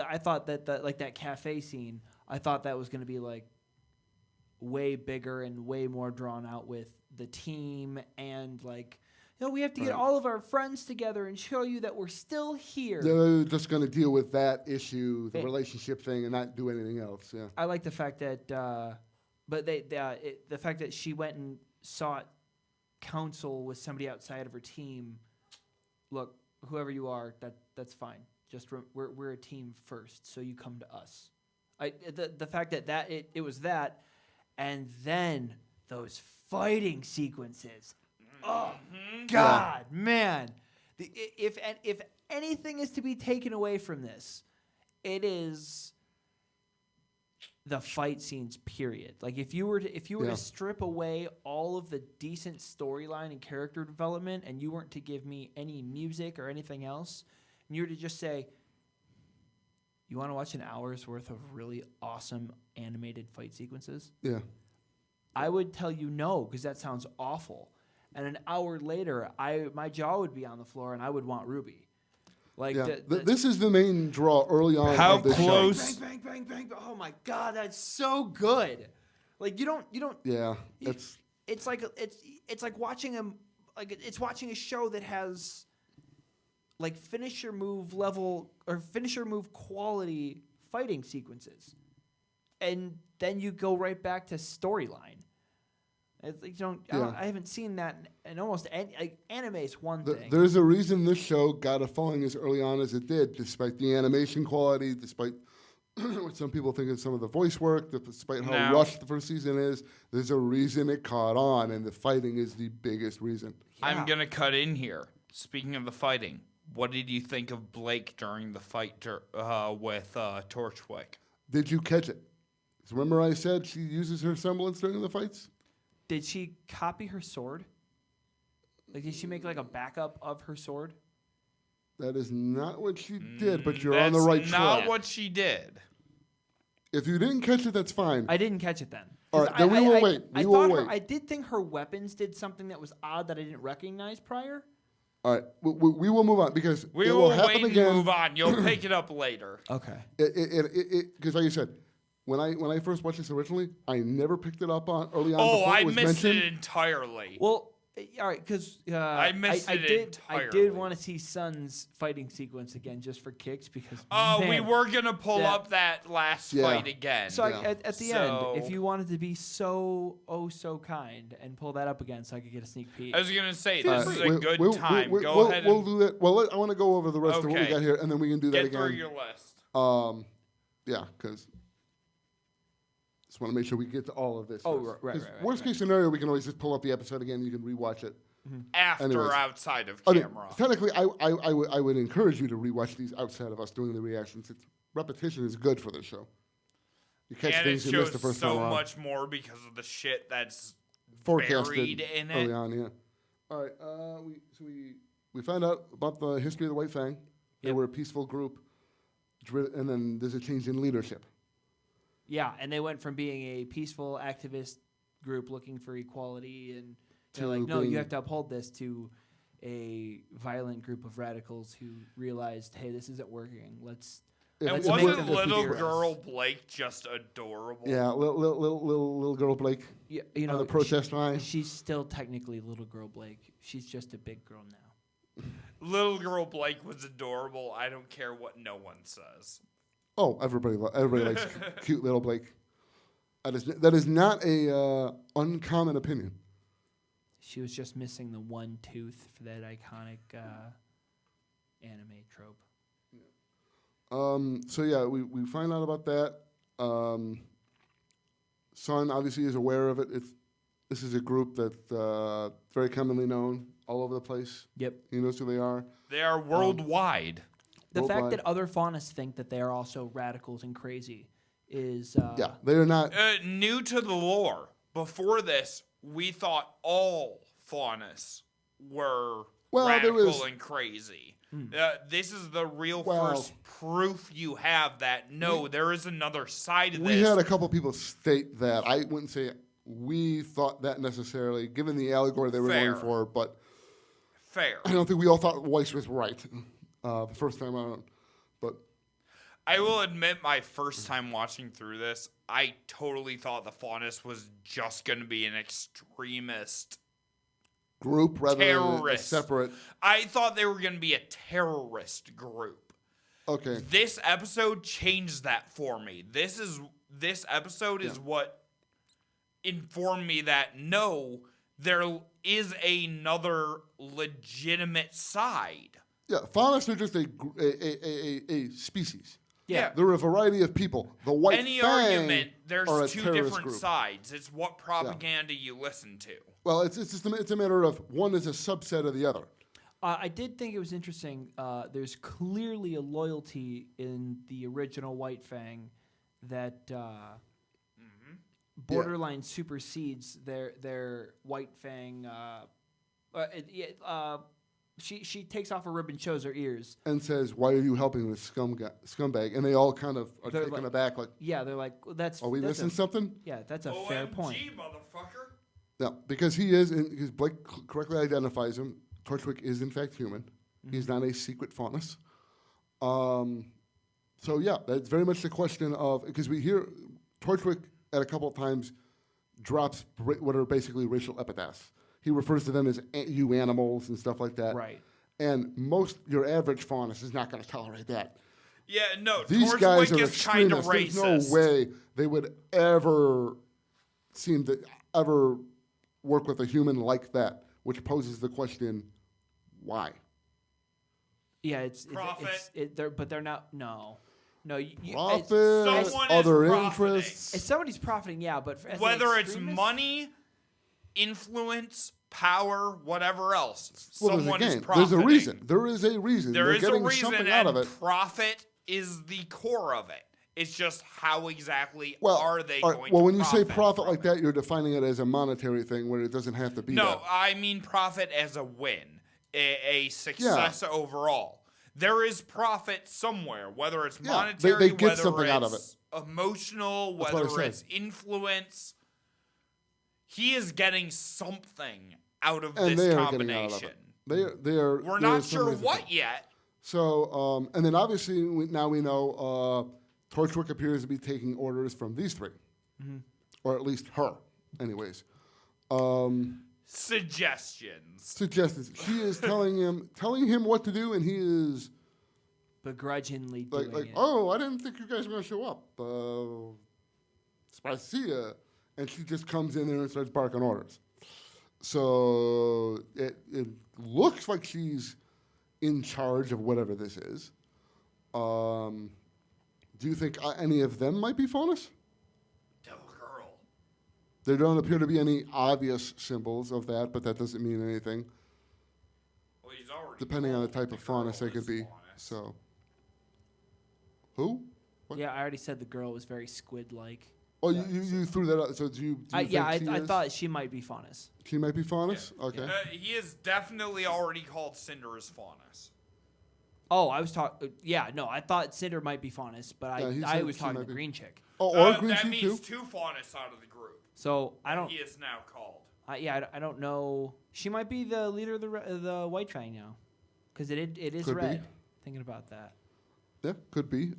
I thought that like that cafe scene. I thought that was going to be like way bigger and way more drawn out with the team and like. We have to get all of our friends together and show you that we're still here. They're just going to deal with that issue, the relationship thing, and not do anything else. Yeah. I like the fact that, the fact that she went and sought counsel with somebody outside of her team. Look, whoever you are, that's fine. Just we're a team first, so you come to us. The fact that it was that, and then those fighting sequences. Oh God, man! If anything is to be taken away from this, it is the fight scenes. Period. Like if you were to strip away all of the decent storyline and character development, and you weren't to give me any music or anything else, and you were to just say, "You want to watch an hour's worth of really awesome animated fight sequences?" Yeah. I would tell you no because that sounds awful. And an hour later, my jaw would be on the floor, and I would want RWBY. Like Yeah. This is the main draw early on. How of this close? Show. bang, bang, bang, bang. Oh my God, that's so good. Like you don't. Yeah, It's like watching it's watching a show that has like finisher move level or finisher move quality fighting sequences, and then you go right back to storyline. It's like I haven't seen that in almost any anime. Is one thing. There's a reason this show got a following as early on as it did, despite the animation quality, despite what some people think of some of the voice work, despite how rushed the first season is. There's a reason it caught on, and the fighting is the biggest reason. I'm gonna cut in here. Speaking of the fighting, what did you think of Blake during the fight with Torchwick? Did you catch it? 'Cause remember I said she uses her semblance during the fights? Did she copy her sword? Like, did she make like a backup of her sword? That is not what she did, but you're on the right track. That's not what she did. If you didn't catch it, that's fine. I didn't catch it then. All right, then we will wait. We will wait. I did think her weapons did something that was odd that I didn't recognize prior. All right, we will move on because We it will happen wait and again. move on. You'll pick it up later. Okay. Because like you said, when I first watched this originally, I never picked it up on early on. Oh, before I it was missed mentioned. it entirely. Well, all right, because I missed it I entirely. did want to see Sun's fighting sequence again just for kicks because. We man, were gonna pull up that last Yeah. fight again. So at the end, if you wanted to be so kind and pull that up again, so I could get a sneak peek. I was gonna say All this right, is a good time. Go ahead. We'll do that. Well, I want to go over the rest of what we Okay. got here, and then we can do that Get again. through your list. Yeah, because just want to make sure we get to all of this. Oh, first. right, 'Cause right, Worst case scenario, we can always just pull up the episode again. You can rewatch it. After Anyways. outside of I mean, camera. technically, I would encourage you to rewatch these outside of us doing the reactions. Repetition is good for this show. You catch And it things you missed shows the first so time around. much more because of the shit that's Forecasted buried in early it. on, yeah. All right, we found out about the history of the White Fang. They were a peaceful group, and then there's a change in leadership. Yeah, and they went from being a peaceful activist group looking for equality and they're like, no, you have to uphold this, to a violent group of radicals who realized, hey, this isn't working. Let's And make them wasn't the little future. girl Blake just adorable? Yeah, little girl Blake. Yeah, you know, on the protest line. She's still technically little girl Blake. She's just a big girl now. Little girl Blake was adorable. I don't care what no one says. Oh, everybody likes cute little Blake. That is not a uncommon opinion. She was just missing the one tooth for that iconic anime trope. So yeah, we find out about that. Sun obviously is aware of it. This is a group that's very commonly known all over the place. Yep. He knows who they are. They are worldwide. The fact Worldwide. that other faunas think that they are also radicals and crazy is Yeah, they are not. New to the lore. Before this, we thought all faunas were Well, there radical was- and crazy. Hmm. This is the real Well- first proof you have that there is another side of We this. had a couple people state that. I wouldn't say we thought that necessarily, given the allegory they were Fair. going for, but Fair. I don't think we all thought Weiss was right the first time around. But I will admit, my first time watching through this, I totally thought the Faunus was just going to be an extremist group rather than a terrorist. separate. I thought they were going to be a terrorist group. Okay. This episode changed that for me. This episode is what informed me that no, there is another legitimate side. Yeah, faunas are just a species. Yeah. They're a variety of people. The White Any Fang argument, there's are a two terrorist different group. sides. It's what propaganda you listen to. Well, it's a matter of one is a subset of the other. I did think it was interesting. There's clearly a loyalty in the original White Fang that borderline supersedes their White Fang. She takes off her rib and shows her ears. And says, "Why are you helping this scumbag?" And they all kind of are They're taken like- aback, like, Yeah, they're like, well, that's. "Are we that's missing something?" Yeah, that's a fair point. OMG, motherfucker. Yeah, because he is, because Blake correctly identifies him. Torchwick is in fact human. He's not a secret faunus. So yeah, that's very much the question of, because we hear Torchwick at a couple of times drops what are basically racial epithets. He refers to them as you animals and stuff like that. Right. And your average faunus is not going to tolerate that. Yeah, no, These guys Torchwick are is kind of extremists. racist. There's no way they would ever seem to ever work with a human like that, which poses the question, why? Yeah, Profit. but they're not. No. Profit, Someone other is interests. If somebody's profiting, yeah, but as an Whether it's extremist- money, influence, power, whatever else, Well, someone there's is a game. profiting. There's a reason. There is a reason. There They're is a getting reason, something and out of it. profit is the core of it. It's just how exactly Well, are they all right, going well, to when you say profit profit from like that, you're defining it as a monetary thing where it doesn't have to be No, that. I mean profit as a win, a success overall. There is profit somewhere, whether it's Yeah, monetary, they get whether something it's out of it. emotional, That's what I whether said. it's influence. He is getting something out of And this they are getting out of combination. it. They are. We're there not is some sure reason what for it. yet. So, and then obviously now we know Torchwick appears to be taking orders from these three, or at least her, anyways. Suggestions. She is telling him what to do, and he is begrudgingly like, doing it. oh, I didn't think you guys were gonna show up. Spicy, and she just comes in there and starts barking orders. So it looks like she's in charge of whatever this is. Do you think any of them might be faunus? Devil Girl. There don't appear to be any obvious symbols of that, but that doesn't mean anything. Well, he's already Depending on the told type of faunus they could be. So, who? What? Yeah, I already said the girl was very squid-like. Oh, you threw that out. So do you think I she is? thought she might be faunus. She might be faunus? Okay. He is definitely already called Cinder as faunus. Oh, I was talking. Yeah, no, I thought Cinder might be faunus, but Yeah, he I said was she talking might the be. green chick. Oh, or green that chick means too? two faunus out of the group. So I don't. He is now called. I don't know. She might be the leader of the White Fang now, because it is Could be. red. Thinking about that. Yeah, could be.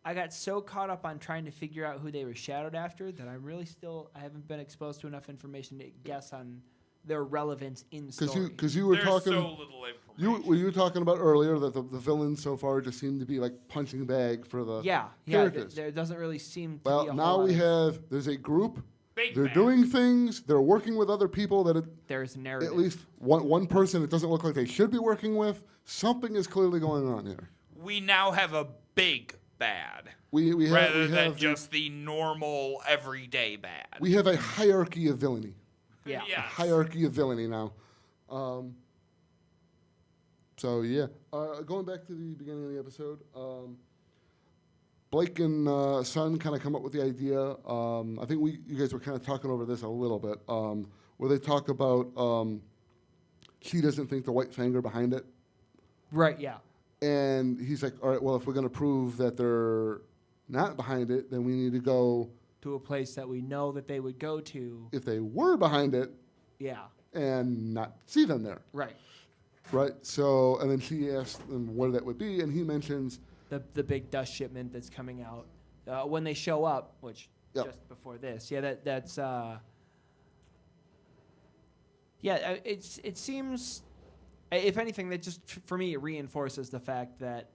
I got so caught up on trying to figure out who they were shadowed after that I haven't been exposed to enough information to guess on their relevance in story. Because you were There's talking. so little information. You were talking about earlier that the villains so far just seem to be like punching bag for the characters. There doesn't really seem to be Well, a now whole we lot of- have. There's a group. Big They're bang. doing things. They're working with other people that there's a narrative. at least one person it doesn't look like they should be working with. Something is clearly going on here. We now have a big bad. We rather than have just the normal everyday bad. we have a hierarchy of villainy. Yeah. Yes. Hierarchy of villainy now. So yeah, going back to the beginning of the episode, Blake and Son kind of come up with the idea. I think you guys were kind of talking over this a little bit, where they talk about she doesn't think the White Fang are behind it, Right. Yeah. and he's like, all right, well, if we're going to prove that they're not behind it, then we need to go. To a place that we know that they would go to. If they were behind it, Yeah. and not see them there. Right. Right. So, and then she asked him where that would be, and he mentions The big dust shipment that's coming out when they show up, which Yep. just before this. Yeah. That's. Yeah. It seems, if anything, that just for me it reinforces the fact that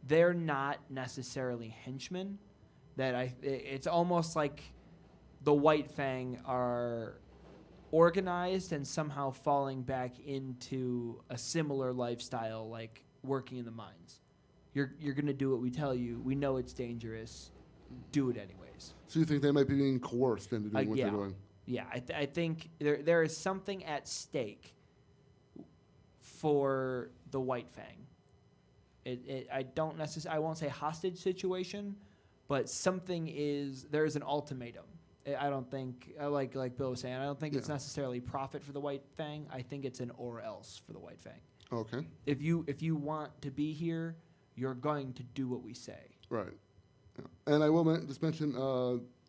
they're not necessarily henchmen. That it's almost like the White Fang are organized and somehow falling back into a similar lifestyle, like working in the mines. You're gonna do what we tell you. We know it's dangerous. Do it anyways. So you think they might be being coerced into doing what yeah. they're doing? Yeah, I think there is something at stake for the White Fang. I won't say hostage situation, but there is an ultimatum. I don't think, like Bill was saying, I don't think it's necessarily profit for the White Fang. I think it's an or else for the White Fang. Okay. If you want to be here, you're going to do what we say. Right. Yeah. And I will just mention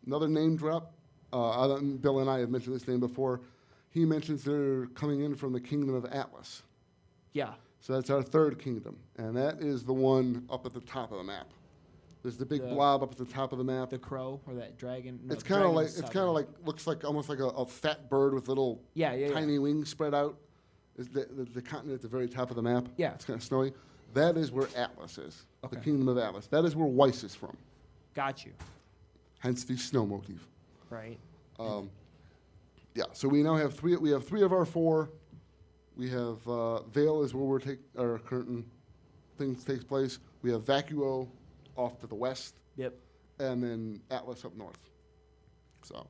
another name drop. Bill and I have mentioned this name before. he mentions they're coming in from the kingdom of Atlas. Yeah. So that's our third kingdom, and that is the one up at the top of the map. There's the big blob up at the top of the map. The crow or that dragon. No, It's kind of like looks like almost like a fat bird with little tiny wings spread out. Is the continent at the very top of the map? Yeah. It's kind of snowy. That is where Atlas is. The kingdom of Atlas. That is where Weiss is from. Got you. Hence the snow motif. Right. Yeah. So we now have three. We have 3 of our 4. We have Vale is where our current things takes place. We have Vacuo off to the west. Yep. And then Atlas up north. So.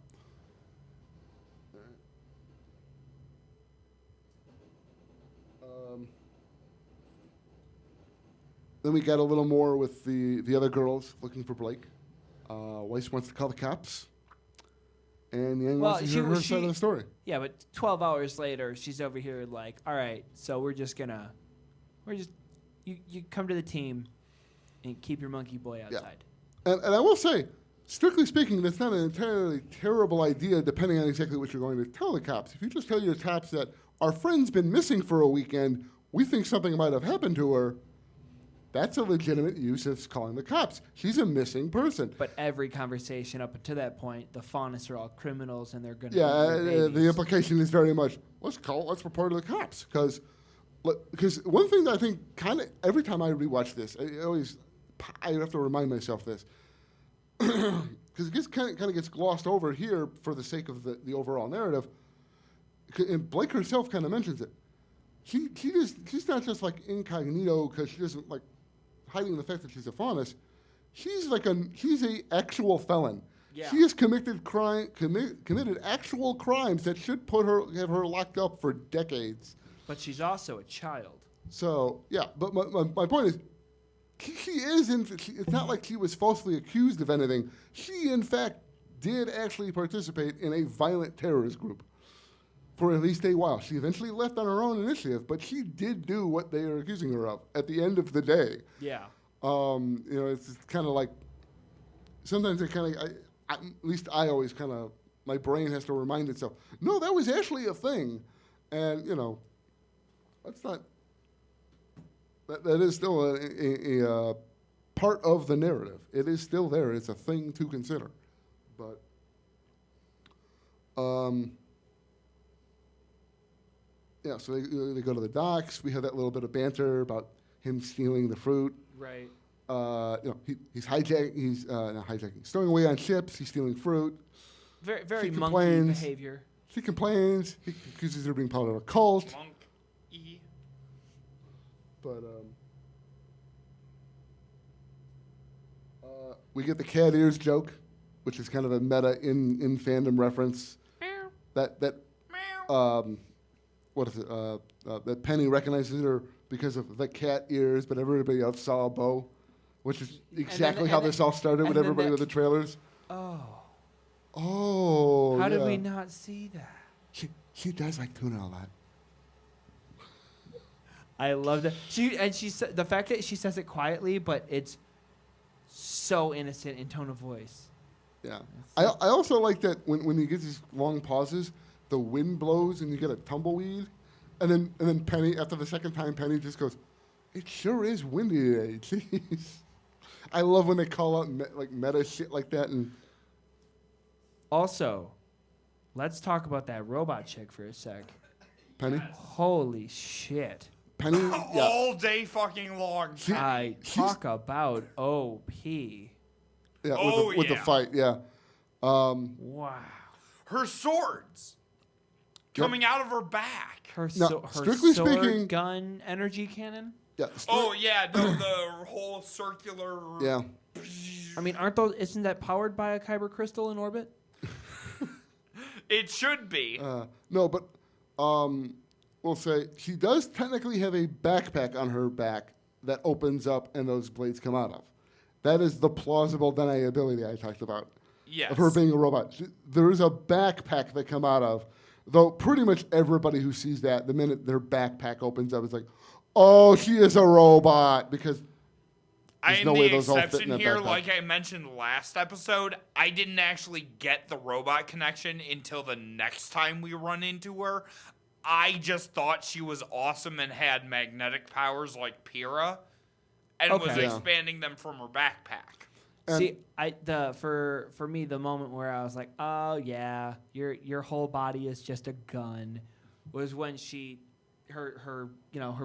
Then we got a little more with the other girls looking for Blake. Weiss wants to call the cops. And Yang wants to hear her side of the story. Yeah, but 12 hours later, she's over here like, all right, so you come to the team and keep your monkey boy outside. Yeah. And I will say, strictly speaking, that's not an entirely terrible idea depending on exactly what you're going to tell the cops. If you just tell your cops that our friend's been missing for a weekend, we think something might have happened to her, that's a legitimate use of calling the cops. She's a missing person. But every conversation up until that point, the Faunus are all criminals and they're going to the implication is very much, let's report to the cops. Because one thing that I think kind of, every time I rewatch this, I have to remind myself this. Because it kind of gets glossed over here for the sake of the overall narrative. And Blake herself kind of mentions it. She's not just like incognito because she doesn't like hiding the fact that she's a Faunus. She's a actual felon. Yeah. She has committed actual crimes that should have her locked up for decades. But she's also a child. So yeah, but my point is, it's not like she was falsely accused of anything. She in fact did actually participate in a violent terrorist group for at least a while. She eventually left on her own initiative, but she did do what they are accusing her of at the end of the day. Yeah. It's kind of like, sometimes at least I always kind of, my brain has to remind itself, no, that was actually a thing. And, that's not, that is still a part of the narrative. It is still there. It's a thing to consider. But, yeah, so they go to the docks. We have that little bit of banter about him stealing the fruit. Right. He's hijacking. He's not hijacking. Stowing away on ships. He's stealing fruit. Very monkey behavior. She complains. He accuses her of being part of a cult. Monkey. But we get the cat ears joke, which is kind of a meta in fandom reference. What is it? That Penny recognizes her because of the cat ears, but everybody else saw a bow, which is exactly how this all started with everybody with the trailers. Oh. How did we not see that? She does like tuna a lot. I love that. The fact that she says it quietly, but it's so innocent in tone of voice. Yeah. I also like that when you get these long pauses, the wind blows and you get a tumbleweed, and then Penny, after the second time, Penny just goes, "It sure is windy today." Jeez. I love when they call out meta shit like that. And also, let's talk about that robot chick for a sec. Penny. Holy shit. Penny. Yeah. All day fucking long. Talk about OP. Yeah. With the fight. Yeah. Wow. Her swords. Coming out of her back. Her strictly sword, speaking, gun, energy cannon. Yeah. The whole circular. Yeah. I mean, isn't that powered by a kyber crystal in orbit? It should be. No, but we'll say she does technically have a backpack on her back that opens up and those blades come out of. That is the plausible deniability I talked about. Yes. Of her being a robot. There is a backpack that come out of. Though pretty much everybody who sees that, the minute their backpack opens up, it's like, oh, she is a robot. Because There's I'm no the way those all fit in exception that here. backpack. Like I mentioned last episode, I didn't actually get the robot connection until the next time we run into her. I just thought she was awesome and had magnetic powers like Pyrrha, and was Okay. Yeah. expanding them from her backpack. See, for me, the moment where I was like, oh yeah, your whole body is just a gun, was when her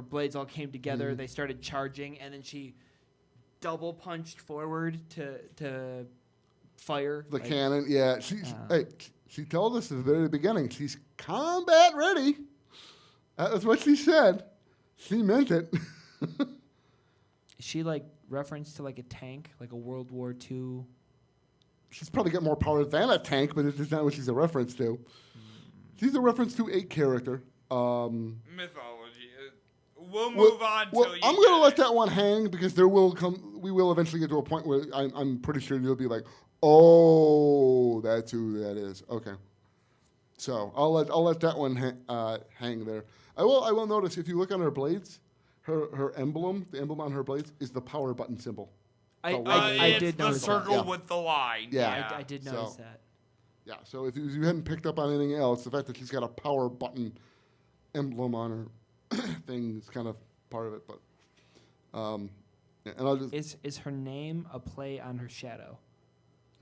blades all came together. Mhm. They started charging, and then she double punched forward to fire The like, cannon, yeah. She told us at the very beginning she's combat ready. That's what she said. She meant it. Is she like reference to like a tank, like a World War II? She's probably got more power than a tank, but it's just not what she's a reference to. She's a reference to a character. Mythology. We'll move on Well, till you. I'm gonna let that one hang because we will eventually get to a point where I'm pretty sure you'll be like, oh, that's who that is. Okay. So I'll let that one hang there. I will notice if you look on her blades, her emblem, the emblem on her blades is the power button symbol. I it's did the notice circle that. with the line. Yeah. I did notice that. Yeah. So if you hadn't picked up on anything else, the fact that she's got a power button emblem on her thing is kind of part of it. But yeah, and I'll just Is her name a play on her shadow?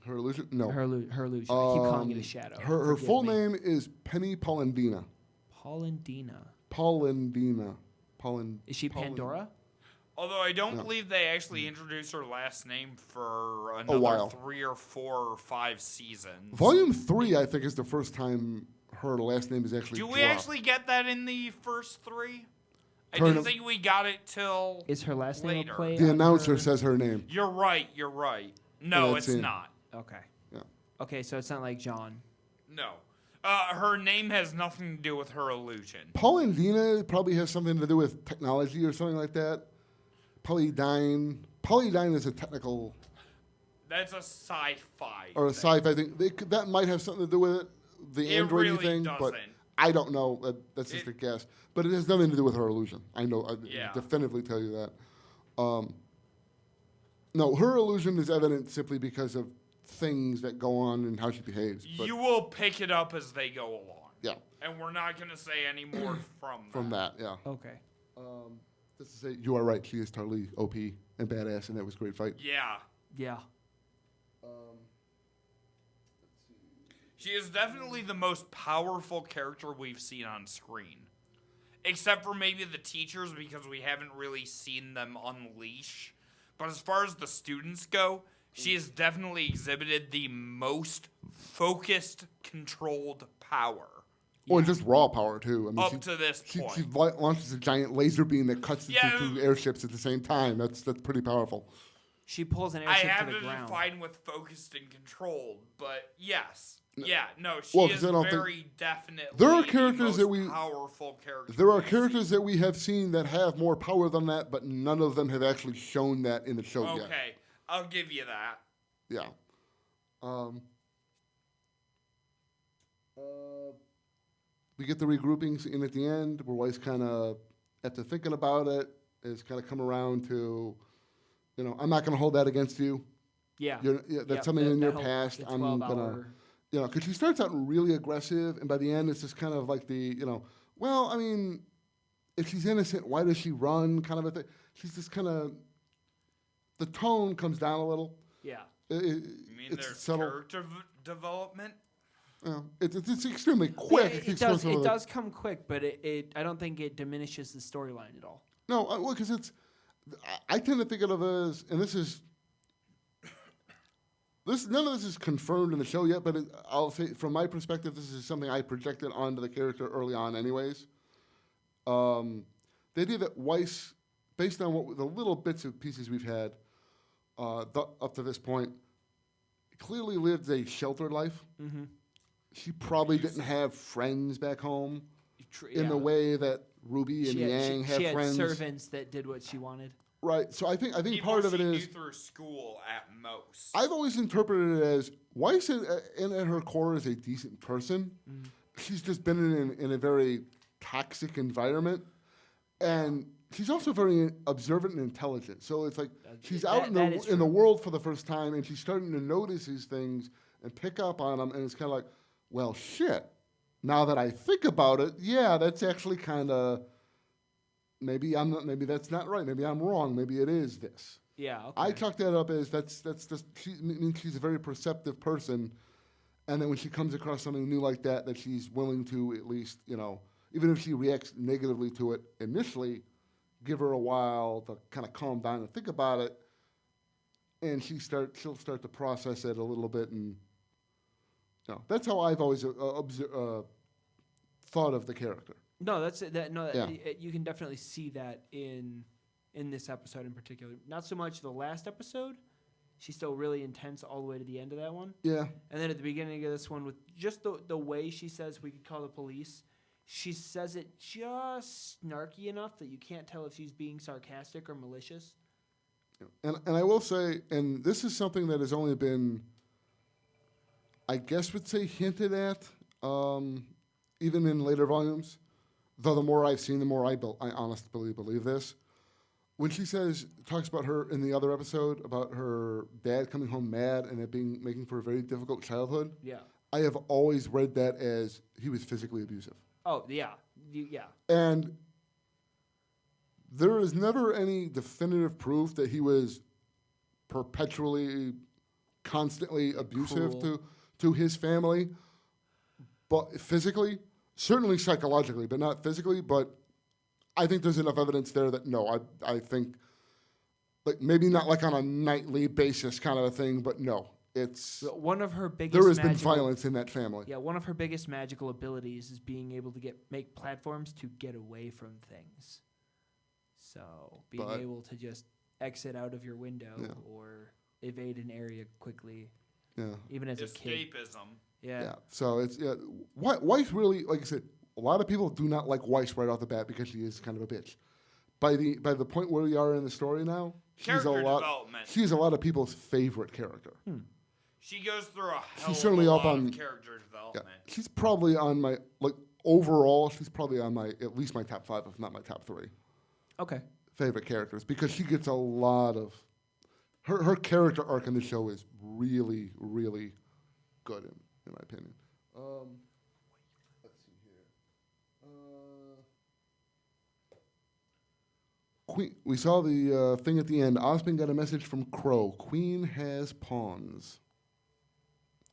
her illusion. No. Her illusion. I keep calling it a shadow. Her Forgive full me. name is Penny Polendina. Polendina. Polendina. Is she Pandora? Although I don't No. believe they actually introduced her last name for while. another 3 or 4 or 5 seasons. Volume 3, I think, is the first time her last name is actually Do we dropped. actually get that in the first 3? I Turn didn't of- think we got it till Is her last name later. a play? The on announcer her- says her name. You're right. No, Yeah, it's that's it. not. Okay. Yeah. Okay, so it's not like John. No. Her name has nothing to do with her illusion. Polendina probably has something to do with technology or something like that. Polydyne. Polydyne is a technical That's a sci-fi. or a thing. sci-fi thing. That might have something to do with it, the It android really thing, but doesn't. I don't know. That's just a guess. But it has nothing to do with her illusion. I know. I Yeah. definitively tell you that. No, her illusion is evident simply because of things that go on and how she behaves. But You will pick it up as they go along. yeah, And we're not going to say any more from that, yeah. Okay. Just to say, you are right. She is totally OP and badass, and that was a great fight. Yeah. Yeah. She is definitely the most powerful character we've seen on screen. Except for maybe the teachers, because we haven't really seen them unleash. But as far as the students go, she has definitely exhibited the most focused, controlled power. Or just raw power, too. I mean, Up to this She point. launches a giant laser beam that cuts Yeah. through airships at the same time. That's pretty powerful. She pulls an I airship have to to the ground. define with focused and controlled, but yes. Yeah, no, she Well, 'cause is I don't think- very definitely There are the characters that most we- powerful character. There are characters that we have seen that have more power than that, but none of them have actually shown that in the show yet. Okay, I'll give you that. Yeah. We get the regroupings in at the end, where Weiss kind of, after thinking about it, has kind of come around to, I'm not going to hold that against you. Yeah. That's Yep, something that- in your that whole- past. the I'm going 12-hour to, because she starts out really aggressive, and by the end, it's just kind of like the, well, I mean, if she's innocent, why does she run kind of a thing. She's just kind of, the tone comes down a little. Yeah. You mean it's there's subtle. character development? It's extremely quick. Yeah, It it takes does. place over It the- does come quick, but I don't think it diminishes the storyline at all. No, well, because I tend to think of it as, and none of this is confirmed in the show yet, but I'll say from my perspective, this is something I projected onto the character early on, anyways. The idea that Weiss, based on the little bits and pieces we've had up to this point, clearly lived a sheltered life. Mm-hmm. She probably didn't have friends back home in yeah. the way that Ruby and Yang she had friends. servants that did what she wanted. Right. So I think People part of it she knew is through school at most. I've always interpreted it as Weiss at her core is a decent person. She's just been in a very toxic environment, and she's also very observant and intelligent. So it's like she's out in that is the true. world for the first time, and she's starting to notice these things and pick up on them. And it's kind of like, well, shit. Now that I think about it, yeah, that's actually kind of maybe that's not right. Maybe I'm wrong. Maybe it is this. Yeah. Okay. I chalk that up as that's just means she's a very perceptive person, and then when she comes across something new like that she's willing to at least, even if she reacts negatively to it initially, give her a while to kind of calm down and think about it, and she'll start to process it a little bit, and that's how I've always thought of the character. No, that's that. No, Yeah. you can definitely see that in this episode in particular. Not so much the last episode. She's still really intense all the way to the end of that one. Yeah. And then at the beginning of this one, with just the way she says we could call the police, she says it just snarky enough that you can't tell if she's being sarcastic or malicious. And I will say, and this is something that has only been, I guess would say, hinted at, even in later volumes. Though the more I've seen, the more I honestly believe this. When she talks about her in the other episode about her dad coming home mad and it making for a very difficult childhood. Yeah. I have always read that as he was physically abusive. Oh yeah, yeah. And there is never any definitive proof that he was perpetually, constantly abusive to his family, but physically, certainly psychologically, but not physically. But I think there's enough evidence there that no, I think, like maybe not like on a nightly basis kind of a thing, but no, it's one of her biggest. There has been violence in that family. Yeah, one of her biggest magical abilities is being able to make platforms to get away from things. So being able to just exit out of your window or evade an area quickly. Yeah. Even as a kid. Escapism. Yeah. So it's Weiss really, like I said, a lot of people do not like Weiss right off the bat because she is kind of a bitch. By the point where we are in the story now, she's a lot of people's favorite character. She goes through a hell She's of certainly a up lot on of character development. Yeah, she's probably on my overall. She's probably on at least my top 5, if not my top 3. Okay. Favorite characters, because she gets a lot of her character arc in the show is really, really good in my opinion. Let's see here. Queen. We saw the thing at the end. Osmond got a message from Crow. Queen has pawns.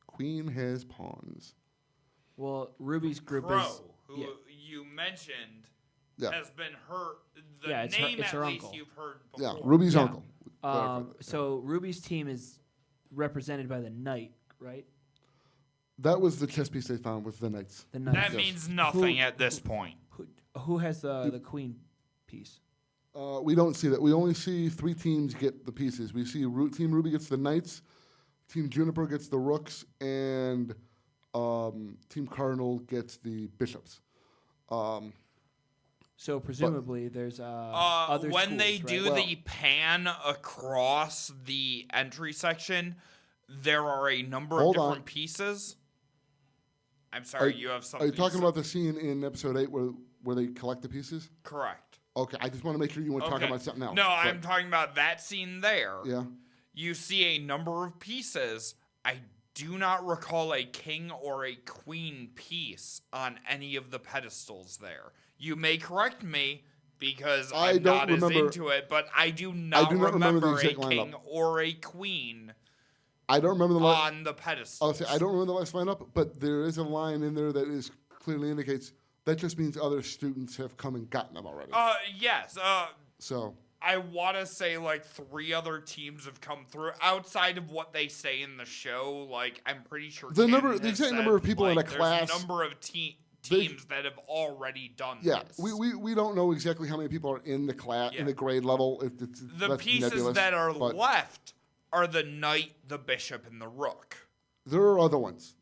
Queen has pawns. Well, Ruby's group Crow, is who you mentioned, Yeah. has been her. The Yeah, it's her- name it's at her least uncle. you've heard before. Yeah, Ruby's uncle. So Ruby's team is represented by the Knight, right? That was the chess piece they found with the Knights. The Knights. That means nothing at this point. Who has the Queen piece? We don't see that. We only see 3 teams get the pieces. We see Team Ruby gets the Knights, Team Juniper gets the Rooks, and Team Cardinal gets the Bishops. So presumably there's other when schools, they right? do the pan across the entry section, there are a number of Hold different on. pieces. I'm sorry, you have something. Are you talking to about the scene in episode 8 where they collect the pieces? Correct. Okay, I just want to make sure you weren't talking about something else. No, I'm talking about that scene there. Yeah. You see a number of pieces. I do not recall a king or a queen piece on any of the pedestals there. You may correct me because I'm not as into it, but I do not remember the a exact king lineup. or a queen I don't remember on the pedestal. I'll say I don't remember the last lineup, but there is a line in there that is clearly indicates that just means other students have come and gotten them already. Yes. So I want to say like 3 other teams have come through outside of what they say in the show. Like I'm pretty sure the Ken exact has number of said, people in a like, class. There's a number of teams that have already done Yeah, this. we don't know exactly how many people are in the class in the grade level. The pieces nebulous, that are but left are the knight, the bishop, and the rook. there are other ones.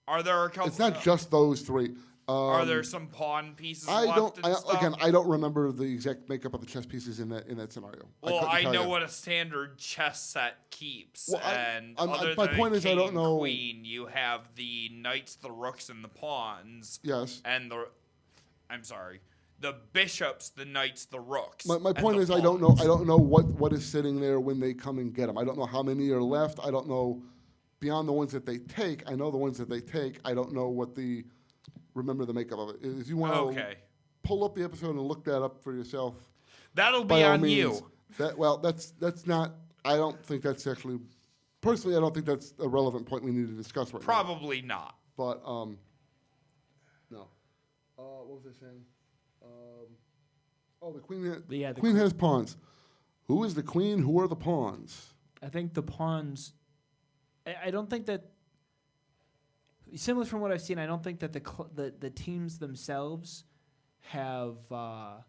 Are there a couple? It's not just those 3. Are there some pawn pieces I left don't. and stuff? Again, I don't remember the exact makeup of the chess pieces in that scenario. Well, I couldn't tell know you. what a standard chess set keeps, Well, and my other than point is I king don't and know- queen, you have the knights, the rooks, and the pawns. Yes. And I'm sorry, the bishops, the knights, the rooks. My and point the is, I don't know what is sitting there when they come and get them. I don't know how many are left. I don't know beyond the ones that they take. I know the ones that they take. I don't know remember the makeup of it. If you want to pull up the episode and look that up for yourself, that'll by be all on means. you. That's not. I don't think that's actually. Personally, I don't think that's a relevant point we need to discuss right now. Probably not. But no. What was I saying? The queen. the Queen has pawns. Who is the queen? Who are the pawns? I think the pawns. I don't think that. Similar from what I've seen, I don't think that the teams themselves have. I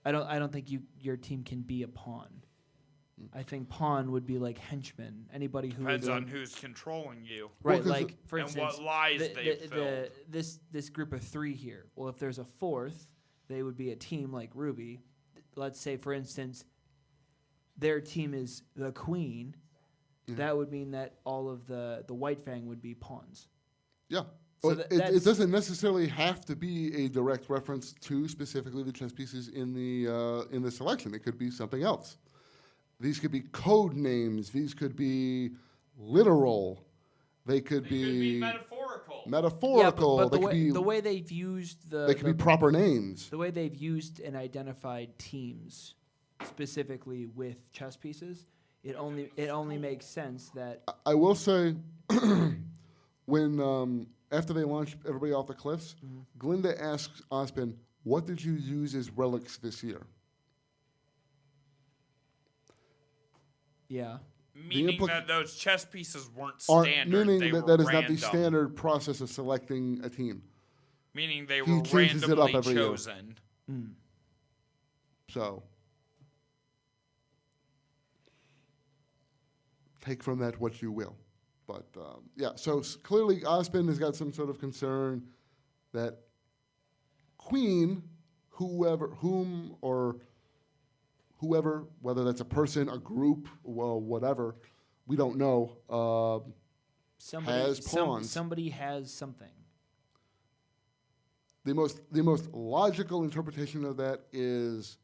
don't think your team can be a pawn. I think pawn would be like henchmen. Anybody who Depends on who's controlling you. Right, like for and instance, what lies they've filled. This group of 3 here. Well, if there's a 4th, they would be a team like RWBY. Let's say, for instance, their team is the queen. That would mean that all of the White Fang would be pawns. Yeah. So But it doesn't necessarily have to be a direct reference to specifically the chess pieces in the selection. It could be something else. These could be code names. These could be literal. They could be metaphorical. Metaphorical. Yeah, but they the way they've used they could be proper names. The way they've used and identified teams, specifically with chess pieces, it only makes sense that. I will say, when after they launched everybody off the cliffs, Glinda asks Ospen, "What did you use as relics this year?" Yeah. Meaning that those chess pieces weren't standard. Meaning they that were is not the random. standard process of selecting a team. Meaning they He were changes it up randomly every year. chosen. So, take from that what you will. But, yeah, so clearly Ospen has got some sort of concern that Queen, whoever, whether that's a person, a group, well, whatever, we don't know, has pawns. Somebody has something. The most logical interpretation of that is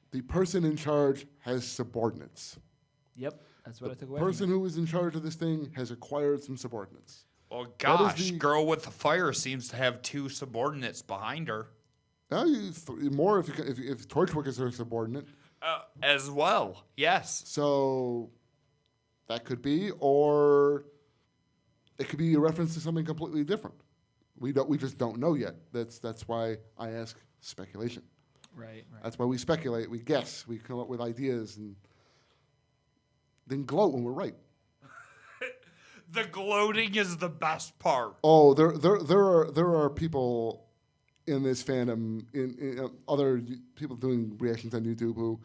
the person in charge has subordinates. Yep, that's what I took away. The person who is in charge of this thing has acquired some subordinates. Well, gosh, Girl with the Fire seems to have 2 subordinates behind her. More if Torchwick is her subordinate. As well, yes. So that could be, or it could be a reference to something completely different. We just don't know yet. That's why I ask speculation. Right. That's why we speculate, we guess, we come up with ideas, and then gloat when we're right. The gloating is the best part. Oh, there are people in this fandom, in other people doing reactions on YouTube who,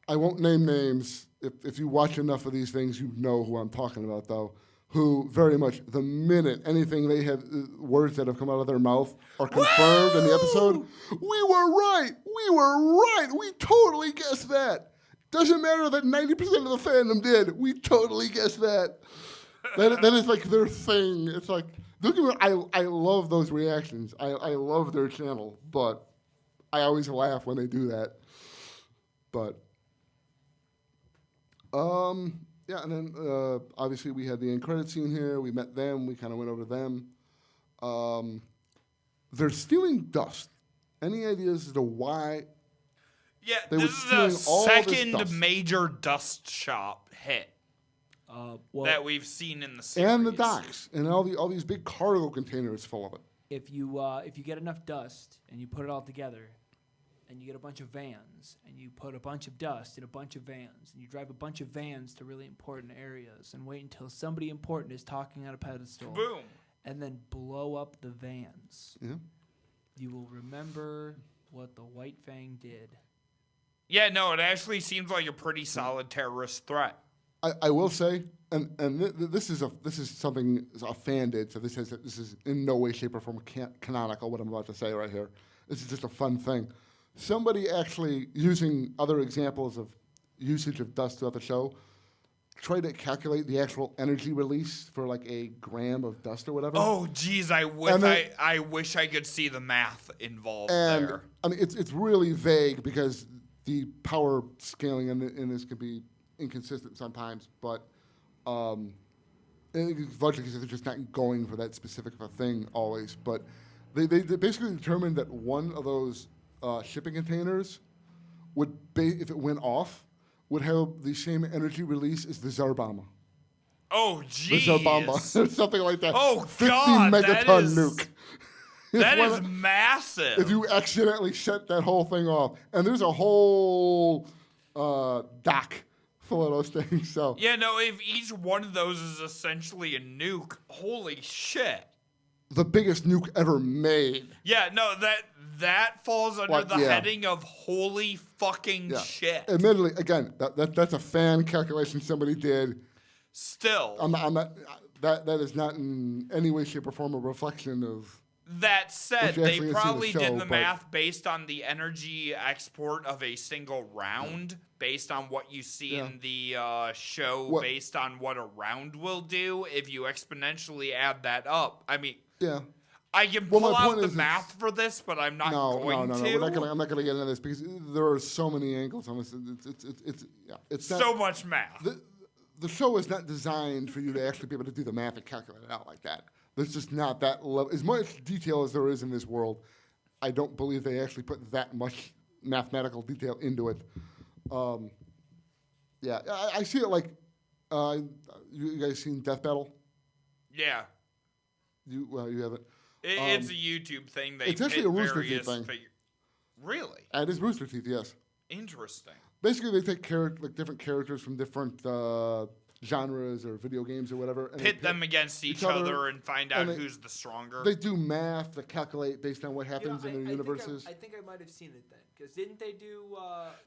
I won't name names. If you watch enough of these things, you know who I'm talking about, though. Who very much, the minute anything they have, words that have come out of their mouth are confirmed in the episode, we were right, we totally guessed that. Doesn't matter that 90% of the fandom did, we totally guessed that. That is like their thing. It's like, don't get me wrong, I love those reactions. I love their channel, but I always laugh when they do that. But, yeah, and then obviously we had the end credit scene here. We met them. We kind of went over them. They're stealing dust. Any ideas as to why? Yeah, they this is a second major dust shop hit that we've seen in the series. And the docks and all these big cargo containers full of it. If you get enough dust and you put it all together, and you get a bunch of vans, and you put a bunch of dust in a bunch of vans, and you drive a bunch of vans to really important areas, and wait until somebody important is talking on a pedestal, boom, and then blow up the vans. Yeah. You will remember what the White Fang did. Yeah, no, it actually seems like a pretty solid terrorist threat. I will say, and this is something a fan did, so this is in no way, shape, or form canonical. What I'm about to say right here, this is just a fun thing. Somebody actually using other examples of usage of dust throughout the show try to calculate the actual energy release for like a gram of dust or whatever. Oh, geez, I wish I could see the math involved And there. I mean, it's really vague because the power scaling in this can be inconsistent sometimes, but I think it's largely because they're just not going for that specific of a thing always. But they basically determined that one of those shipping containers would, if it went off, would have the same energy release as the Tsar bomb. Oh, The Tsar bomb, jeez. something like that. Oh, 50 God, megaton nuke. That It's is massive. If you accidentally shut that whole thing off, and there's a whole dock full of those things. So Yeah, no, if each one of those is essentially a nuke, holy shit. the biggest nuke ever made. Yeah, no, that falls under Like, the yeah. heading of holy fucking Yeah. shit. Admittedly, again, that's a fan calculation somebody did. Still. I'm not. That is not in any way, shape, or form a reflection of. That said, What you they actually see in the probably show, did the but- math based on the energy export of a single round, based on what you see in the show, What- based on what a round will do. If you exponentially add that up, I mean, Yeah. I can Well, pull my out point the is math for this, but I'm not No. going to. I'm not gonna get into this because there are so many angles on this. It's not, So much math. The show is not designed for you to actually be able to do the math and calculate it out like that. There's just not that level. As much detail as there is in this world, I don't believe they actually put that much mathematical detail into it. Yeah, I see it like, you guys seen Death Battle? Yeah. You haven't. It's a YouTube thing. They it's actually pit a Rooster Teeth various thing. Really? It is Rooster Teeth, yes. Interesting. Basically, they take different characters from different genres or video games or whatever, and they Pit them against each other and find out and they- who's the stronger. They do math to calculate based on what happens in their universes. I think I might have seen it then, because didn't they do?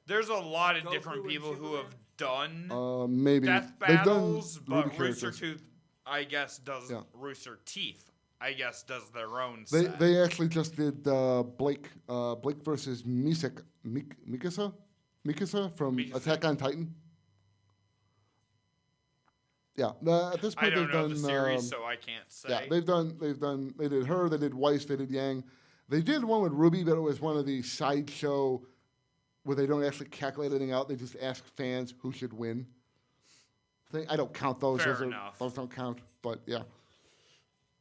There's a lot of Goku different and people who have done Maybe death they've done battles, but Ruby Rooster characters. Tooth, I guess, does Yeah. Rooster Teeth. I guess does their own. They set. they actually just did Blake versus Mikasa from Attack on Titan. Yeah, at this I point don't they've know done the series, so I can't say. Yeah, they did her, they did Weiss, they did Yang. They did one with Ruby, but it was one of the sideshow where they don't actually calculate anything out. They just ask fans who should win. I don't count those. Fair those enough. Those don't count, but yeah.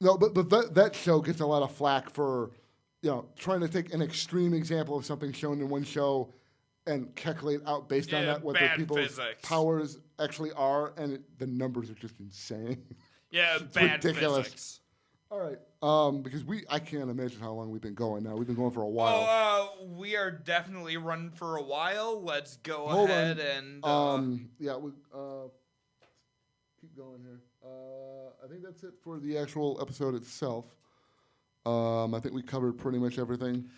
No, but that show gets a lot of flack for, trying to take an extreme example of something shown in one show and calculate out based on Yeah, that what the bad people's physics. powers actually are, and the numbers are just insane. Yeah, It's bad ridiculous. physics. All right, because I can't imagine how long we've been going now. We've been going for a while. We are definitely running for a while. Let's go Hold ahead on. and. We keep going here. I think that's it for the actual episode itself. I think we covered pretty much everything.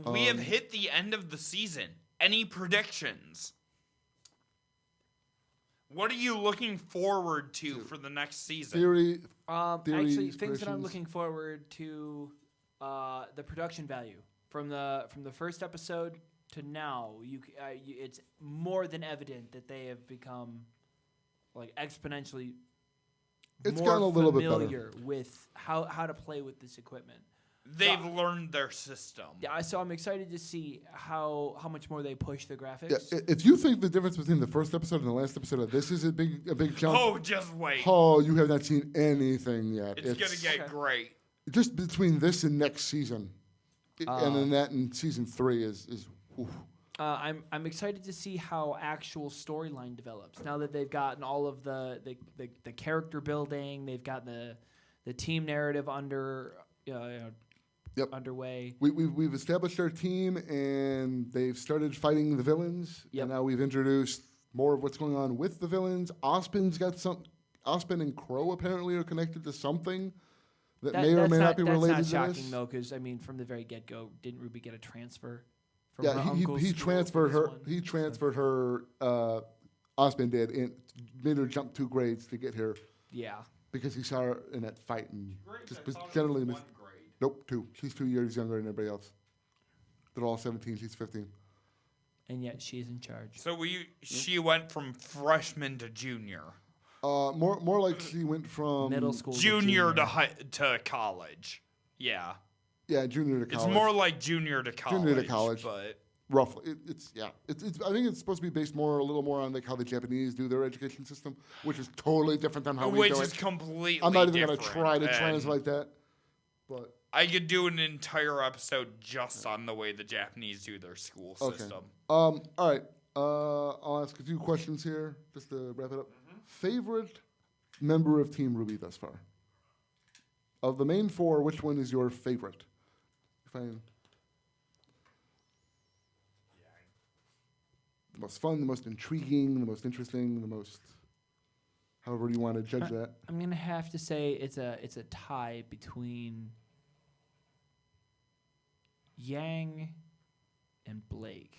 We have hit the end of the season. Any predictions? What are you looking forward to for the next season? Theory. Actually, things that I'm looking forward to, the production value from the first episode to now. It's more than evident that they have become like exponentially. It's more gotten a little bit better. familiar with how to play with this equipment. They've learned their system. Yeah, so I'm excited to see how much more they push the graphics. Yeah, if you think the difference between the first episode and the last episode of this is a big jump, Oh, just wait. oh, you have not seen anything yet. It's gonna get great. Just between this and next season, and then that and season 3 is. Oof. I'm excited to see how actual storyline develops now that they've gotten all of the character building. They've got the team narrative underway. We've established our team, and they've started fighting the villains. And now we've introduced more of what's going on with the villains. Ospin's got Ospin and Crow apparently are connected to something that may or may not be related to this. That's not shocking though, because I mean, from the very get go, didn't RWBY get a transfer? From her Yeah, uncle's he school transferred for her. this one? He transferred her. Ospin did, and made her jump 2 grades to get here. Yeah. Because he saw her in that fight and just was generally missed. Nope, 2. She's 2 years younger than everybody else. They're all 17. She's 15. and yet she's in charge. So she went from freshman to junior. More like she went from Middle school junior to college. Yeah. Yeah, junior to college. It's more like junior to college. Junior to college, but roughly. It's I think it's supposed to be based a little more on like how the Japanese do their education system, which is totally different than how we do it. Which is completely I'm not even different. gonna try to translate that, but I could do an entire episode just on the way the Japanese do their school system. All right. I'll ask a few questions here just to wrap it up. Favorite member of Team RWBY thus far? Of the main four, which one is your favorite? The most fun, the most intriguing, the most interesting, the most, however you want to judge that. I'm gonna have to say it's a tie between Yang and Blake.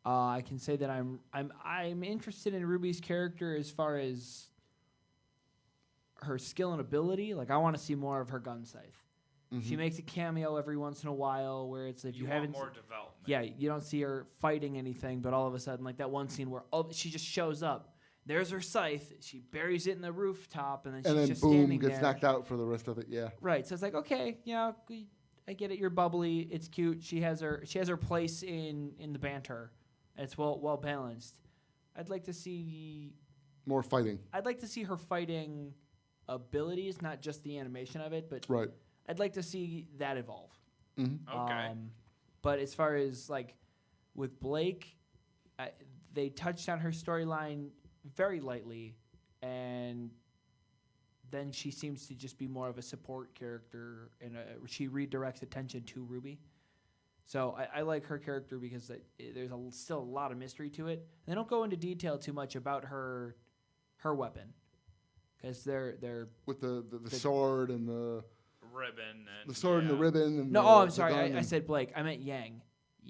I can say that I'm interested in Ruby's character as far as her skill and ability. Like, I want to see more of her gun scythe. She makes a cameo every once in a while where it's like you haven't want more development. Yeah, you don't see her fighting anything, but all of a sudden, like that one scene where she just shows up. There's her scythe. She buries it in the rooftop, and then she's just boom, standing gets there. knocked out for the rest of it. Yeah. Right. So it's like, okay, yeah, I get it. You're bubbly. It's cute. She has her place in the banter. It's well balanced. I'd like to see more fighting. I'd like to see her fighting abilities, not just the animation of it, but right. I'd like to see that evolve. Okay. But as far as like with Blake, they touched on her storyline very lightly, and then she seems to just be more of a support character, and she redirects attention to RWBY. So I like her character because there's still a lot of mystery to it. And they don't go into detail too much about her weapon, because they're with the sword and the ribbon and the sword and the ribbon. And I'm sorry. I said Blake. I meant Yang.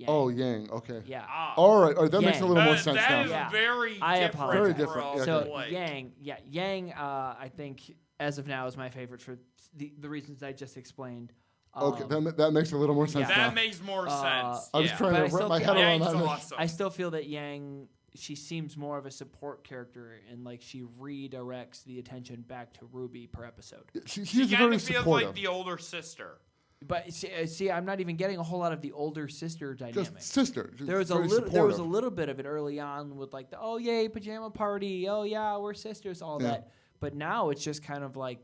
Oh, Yang. Okay. Yeah. All right. That makes Yang. a little more sense now. That is very I different. apologize. Very different. Yeah, so okay. Yang. I think as of now is my favorite for the reasons I just explained. Okay, that makes a little more sense. That now. makes more sense. I was trying to wrap my head around that. Awesome. I still feel that Yang, she seems more of a support character, and like she redirects the attention back to RWBY per episode. She's She very kind of feels supportive. like the older sister. But see, I'm not even getting a whole lot of the older sister dynamic. Just sister. Just There was very there was a supportive. little bit of it early on with like the oh yay pajama party, oh yeah we're sisters, all that. But now it's just kind of like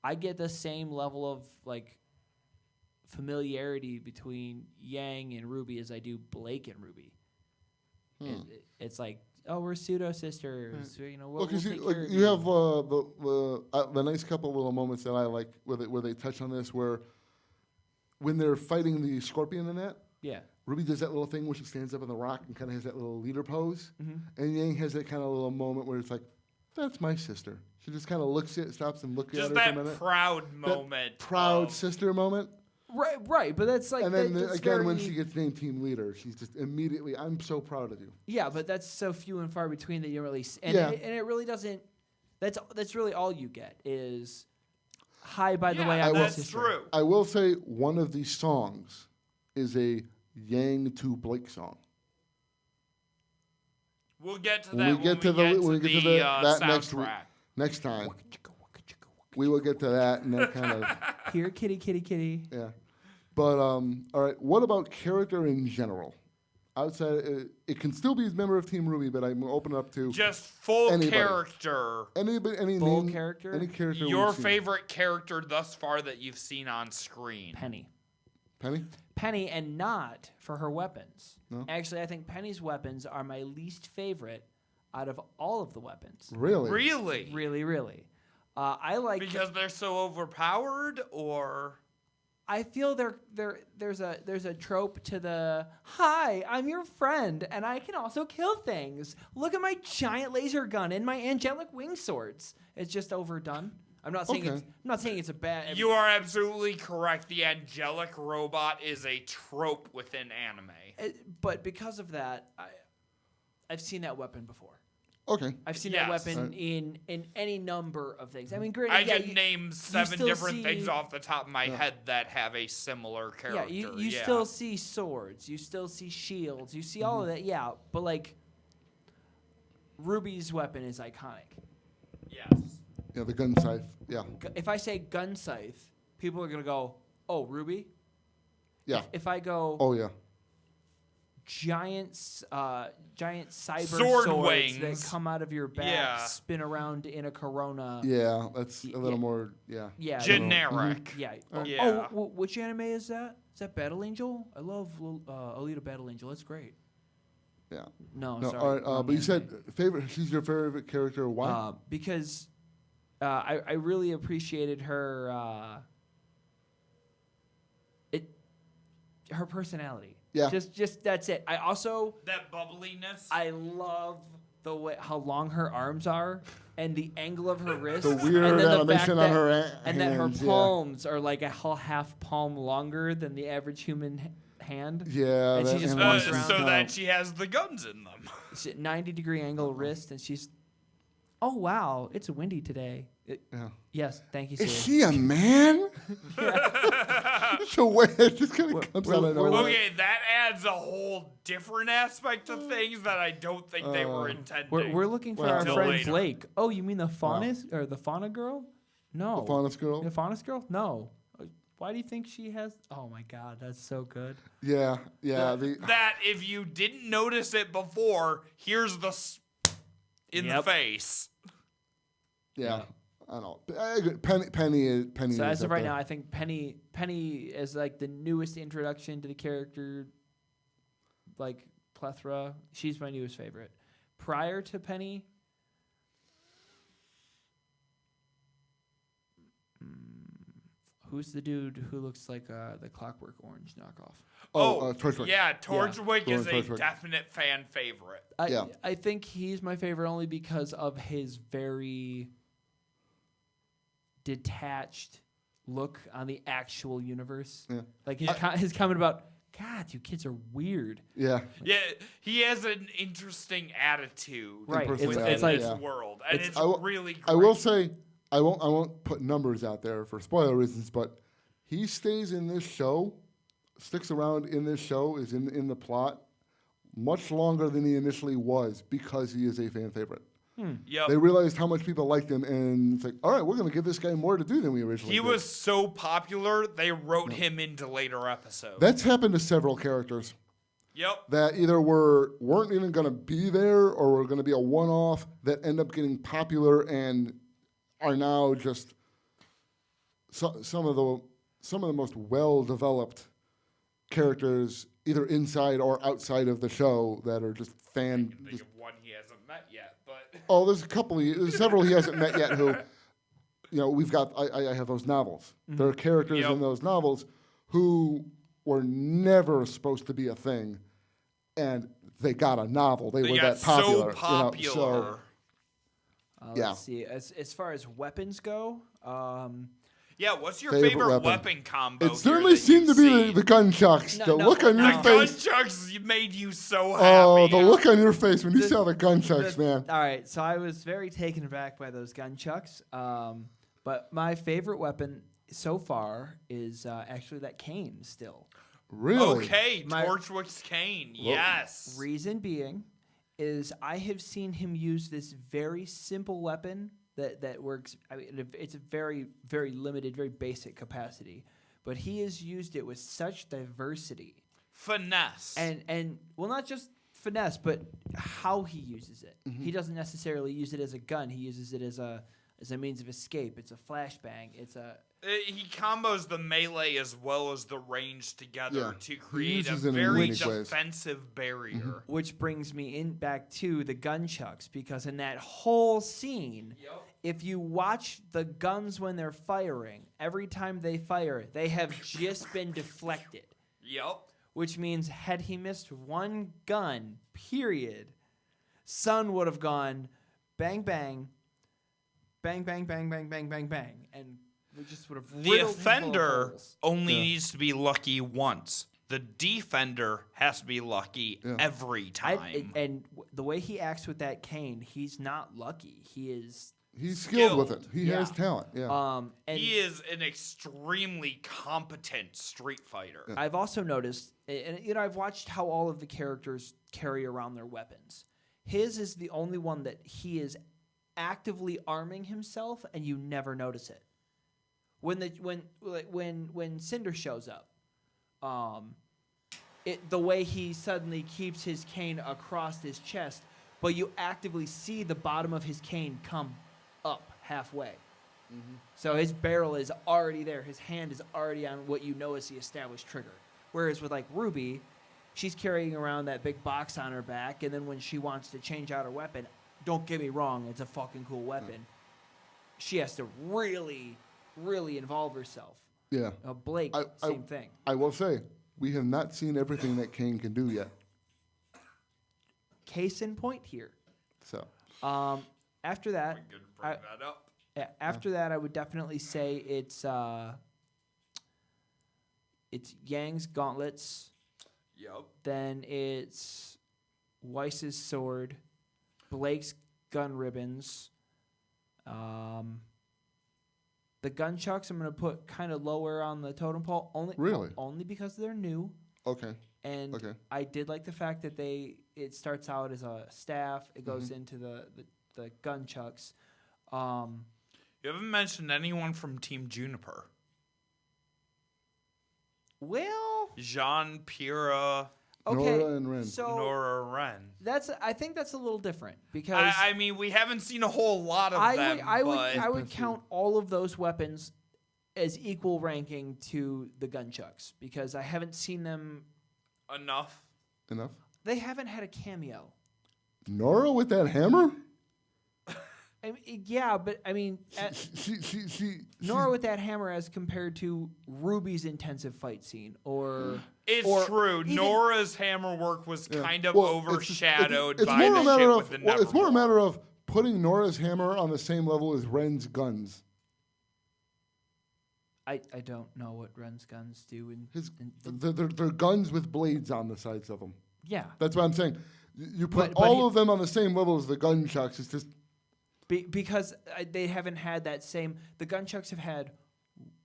I get the same level of like familiarity between Yang and RWBY as I do Blake and RWBY. It's like, oh, we're pseudo sisters. You know, we'll take care of you have the nice couple little moments that I like where they touch on this, where when they're fighting the scorpion in that. Yeah. RWBY does that little thing where she stands up on the rock and kind of has that little leader pose, and Yang has that kind of little moment where it's like, that's my sister. She just kind of looks at, stops and looks at her for a minute. Just that proud moment. Proud sister moment. Right, but that's like. And then that's again, when very- she gets named team leader, she's just immediately, I'm so proud of you. Yeah, but that's so few and far between that you don't really. And Yeah. it really doesn't. That's really all you get is. Hi, by the way, Yeah, I'm that's sister. true. I will say one of these songs is a Yang to Blake song. We'll get to that When we get to the that soundtrack. next time. We will get to that and that kind of. Here, kitty. Yeah. But, all right, what about character in general? Outside, it can still be a member of Team RWBY, but I'm going to open it up to Just full anybody. character. Any Full name, character? Any character. Your we've seen. favorite character thus far that you've seen on screen. Penny. Penny? And not for her weapons. No? Actually, I think Penny's weapons are my least favorite out of all of the weapons. Really? Really? Really. I like Because they're so overpowered, or I feel there's a trope to the hi, I'm your friend and I can also kill things. Look at my giant laser gun and my angelic wing swords. It's just overdone. I'm not saying it's a bad. You are absolutely correct. The angelic robot is a trope within anime. But because of that, I've seen that weapon before. Okay. I've seen Yes. that weapon Alright. in any number of things. I mean, granted, I yeah, can you- name you 7 still different things see- off the top of my head that have a similar Yeah, character. you still see swords, you still see shields, you see all of that. Yeah, but like, Ruby's weapon is iconic. Yes. Yeah, the gun scythe. Yeah. If I say gun scythe, people are gonna go, "Oh, Ruby." Yeah. If I go, Oh yeah. giant cyber Sword swords wings. that come out of your back, Yeah. spin around in a corona. Yeah, that's a little yeah. more. Yeah. Yeah. Generic. Yeah. Yeah. Oh, which anime is that? Is that Battle Angel? I love Alita Battle Angel. It's great. Yeah. No, No. sorry. All right. wrong But you anime. said favorite. She's your favorite character. Why? Because I really appreciated her her personality. Yeah. Just that's it. I also That bubbliness. I love the way how long her arms are and the angle of her wrists. The weird and then animation on her and that her hands, yeah. palms are like a whole half palm longer than the average human hand. Yeah. And she that just animation walks around. so style. that she has the guns in them. She's at 90-degree angle wrist, and she's, oh wow, it's windy today. Yeah. Yes, thank you, Is Siri. she a man? The way it just kind of comes out of nowhere. Okay, that adds a whole different aspect of things that I don't think they were intending. We're looking for Well, our until friend later. Blake. Oh, you mean the faunus or the fauna girl? No. The Faunus girl? The faunus girl? No. Why do you think she has? Oh my God, that's so good. Yeah. Yeah. That if you didn't notice it before, here's the in the face. Yeah. I don't know. I agree. Penny is. So is as of up right there. now, I think Penny is like the newest introduction to the character, like plethora. She's my newest favorite. Prior to Penny, who's the dude who looks like the Clockwork Orange knockoff? Torchwick. Yeah, Torchwick is a Torchwick. definite fan favorite. I think he's my favorite only because of his very detached look on the actual universe. Yeah. Like his comment about, God, you kids are weird. Yeah. Yeah, he has an interesting attitude Right. within It's like this world, and it's I will- really great. I will say, I won't put numbers out there for spoiler reasons, but he stays in this show, sticks around in this show, is in the plot much longer than he initially was because he is a fan favorite. Yep. They realized how much people liked him, and it's like, all right, we're going to give this guy more to do than we originally He did. was so popular, they wrote him into later episodes. That's happened to several characters Yep. that either weren't even going to be there or were going to be a one-off that end up getting popular and are now just some of the most well-developed characters, either inside or outside of the show, that are just fan. I can think of one he hasn't met yet, but Oh, there's several he hasn't met yet who, we've got, I have those novels. There are characters in those novels who were never supposed to be a thing, and they got a novel. They were got that popular. so popular. So, yeah. Let's see. As far as weapons go, yeah, what's your Favorite favorite weapon. weapon combo? It certainly seemed to be the gun chucks. The look on your The face. gunchucks made you so happy. Oh, the look on your face when you saw the gun chucks, man. All right, so I was very taken aback by those gun chucks. But my favorite weapon so far is actually that cane still. Really? Okay, Torchwick's cane. Yes. Reason being is I have seen him use this very simple weapon that works. I mean, it's a very, very limited, very basic capacity. But he has used it with such diversity. Finesse. And well, not just finesse, but how he uses it. He doesn't necessarily use it as a gun. He uses it as a means of escape. It's a flashbang. He combos the melee as well as the range together to He create a uses it in very unique ways. defensive barrier. Which brings me back to the gunchucks, because in that whole scene, if you watch the guns when they're firing, every time they fire, they have just been deflected. Yep. Which means had he missed one gun, period, Sun would have gone bang, bang, bang, bang, bang, bang, bang, bang, bang, and we just would have The riddled him full of offender holes. only needs to be lucky once. The defender has to be lucky every time. The way he acts with that cane, he's not lucky. He's skilled with it. He has talent. Yeah. And he is an extremely competent street fighter. Yeah. I've also noticed, and I've watched how all of the characters carry around their weapons. His is the only one that he is actively arming himself, and you never notice it. When Cinder shows up, the way he suddenly keeps his cane across his chest, but you actively see the bottom of his cane come up halfway. Mm-hmm. So his barrel is already there. His hand is already on what you know is the established trigger. Whereas with like RWBY, she's carrying around that big box on her back, and then when she wants to change out her weapon, don't get me wrong, it's a fucking cool weapon. She has to really, really involve herself. Yeah. Blake, same thing. I will say, we have not seen everything that Kane can do yet. Case in point here. So. After that, After that, I would definitely say it's Yang's gauntlets. Yep. Then it's Weiss's sword, Blake's gun ribbons. The gun chucks I'm gonna put kind of lower on the totem pole. Only because they're new. Okay. And I did like the fact that it starts out as a staff. It goes into the gun chucks. You haven't mentioned anyone from Team Juniper. Well, Jean, Pyrrha, Nora and Ren. Nora Ren. I think that's a little different because I mean we haven't seen a whole lot of them. I would count all of those weapons as equal ranking to the gun chucks because I haven't seen them enough. They haven't had a cameo. Nora with that hammer? I mean, yeah, but I mean, Nora with that hammer as compared to RWBY's intensive fight scene, it's true. Nora's hammer work was kind of overshadowed it's by more the a shit matter with the of, it's more a matter of putting Nora's hammer on the same level as Ren's guns. I don't know what Ren's guns do. They're guns with blades on the sides of them. Yeah, that's what I'm saying. You put all of them on the same level as the gun chucks. It's just. Because they haven't had that same. The gunchucks have had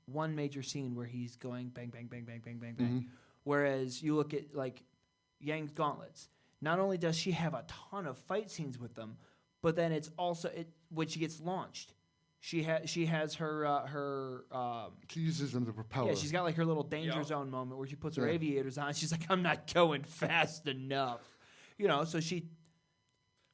one major scene where he's going bang, bang, bang, bang, bang, bang, bang. Whereas you look at like Yang's gauntlets. Not only does she have a ton of fight scenes with them, but then it's also when she gets launched. She has her. She uses them to propel. Yeah, she's got like her little danger zone moment where she puts her aviators on. She's like, I'm not going fast enough, So she.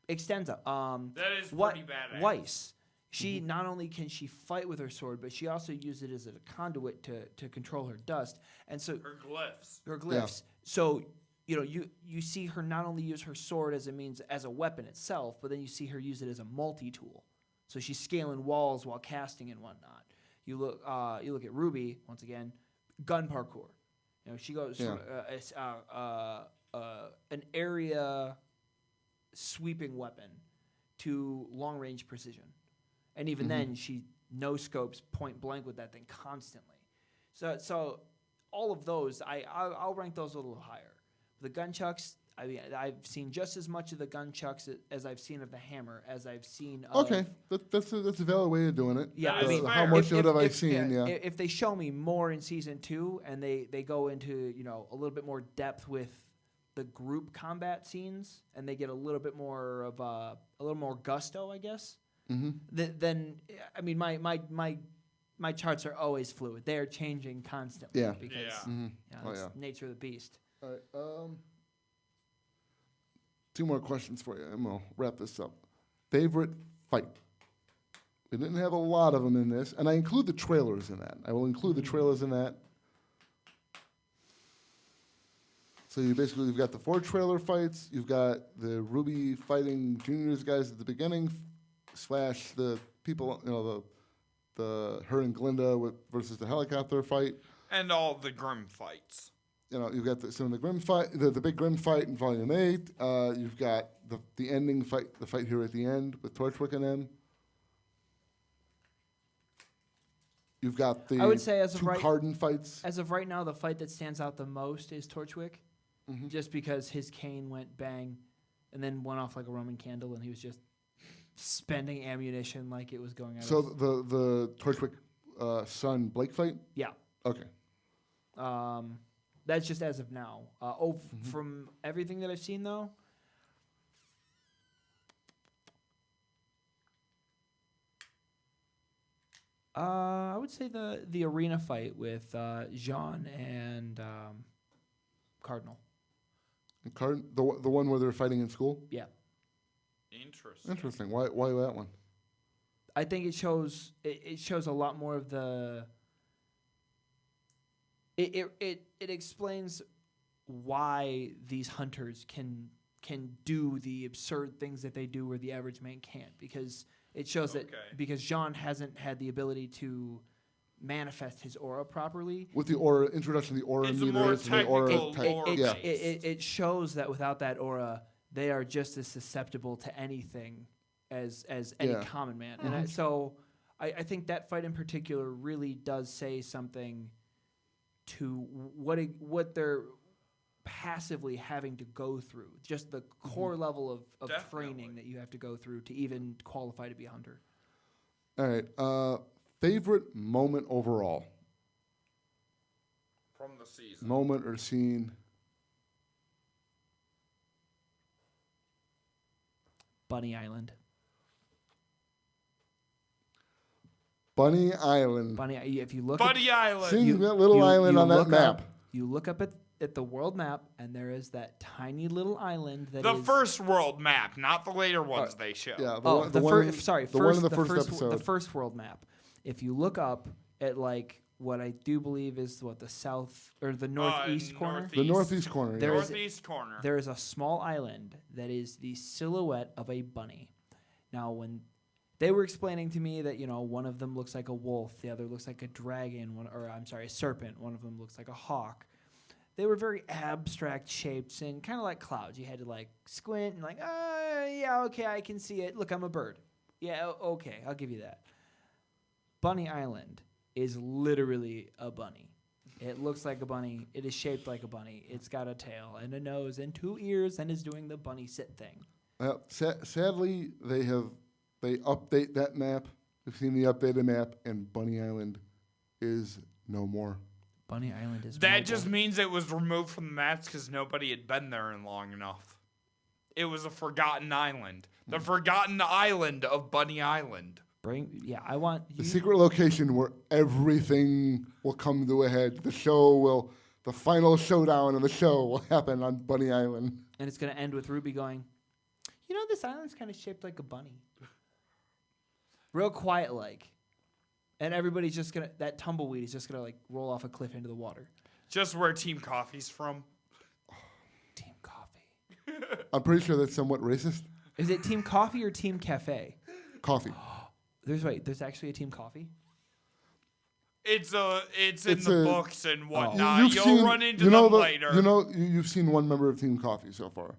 Extends up. That is pretty badass. Weiss. She not only can she fight with her sword, but she also uses it as a conduit to control her dust. And so her glyphs. Yeah. So you see her not only use her sword as a weapon itself, but then you see her use it as a multi-tool. So she's scaling walls while casting and whatnot. You look at RWBY once again, gun parkour. She goes from an area sweeping weapon to long range precision, and even then she no scopes point blank with that thing constantly. So all of those I'll rank those a little higher. The gun chucks, I mean, I've seen just as much of the gun chucks as I've seen of the hammer as I've seen. That's a valid way of doing it. Yeah, how much of it have I seen? If they show me more in season 2 and they go into a little bit more depth with the group combat scenes, and they get a little bit more of a little more gusto, I guess. Then I mean, my charts are always fluid. They are changing constantly. Yeah. Because it's nature of the beast. All right. 2 more questions for you, and we'll wrap this up. Favorite fight? We didn't have a lot of them in this, and I include the trailers in that. I will include the trailers in that. So you've got the 4 trailer fights. You've got the RWBY fighting juniors guys at the beginning, / the people, the her and Glinda versus the helicopter fight, and all the Grimm fights. You've got the Grimm fight, the big Grimm fight in Volume 8. You've got the ending fight, the fight here at the end with Torchwick and them. You've got the I would say as of two right, Carden fights. As of right now, the fight that stands out the most is Torchwick, just because his cane went bang, and then went off like a Roman candle, and he was just spending ammunition like it was going out. So the Torchwick son Blake fight. Yeah. Okay. That's just as of now. From everything that I've seen, though, I would say the arena fight with Jean and Cardinal. And the one where they're fighting in school. Yeah. Interesting. Why that one? I think it shows a lot more of the. It explains why these hunters can do the absurd things that they do where the average man can't, because it shows that because Jean hasn't had the ability to manifest his aura properly. With the aura introduction of the aura meters and the aura type. It shows that without that aura, they are just as susceptible to anything as any common man. And I think that fight in particular really does say something to what they're passively having to go through, just the core level of training that you have to go through to even qualify to be a hunter. All right. Favorite moment overall? From the season. Moment or scene? Bunny Island. Bunny Island. If you look Bunny Island. Seeing that little island on that map. You look up at the world map, and there is that tiny little island that the is first world map, not the later ones they show. Yeah, one in the first episode. The first world map. If you look up at like what I do believe is the south or the northeast corner. The northeast corner. There is a small island that is the silhouette of a bunny. Now, when they were explaining to me that one of them looks like a wolf, the other looks like a dragon, a serpent. One of them looks like a hawk. They were very abstract shapes and kind of like clouds. You had to like squint and like, yeah, okay, I can see it. Look, I'm a bird. Yeah, okay, I'll give you that. Bunny Island is literally a bunny. It looks like a bunny. It is shaped like a bunny. It's got a tail and a nose and 2 ears and is doing the bunny sit thing. Sadly, they update that map. We've seen the updated map, and Bunny Island is no more. Bunny Island is That just means it was removed from the maps because nobody had been there in long enough. It was a forgotten island. The forgotten island of Bunny Island. I want the secret location where everything will come to a head. The final showdown of the show will happen on Bunny Island. And it's going to end with RWBY going, this island's kind of shaped like a bunny. Real quiet like. And everybody's just going to, that tumbleweed is just going to like roll off a cliff into the water. Just where Team Coffee's from. Team Coffee. I'm pretty sure that's somewhat racist. Is it Team Coffee or Team Cafe? Coffee. There's actually a Team Coffee? It's in the books and whatnot. You'll run into them later. You've seen one member of Team Coffee so far.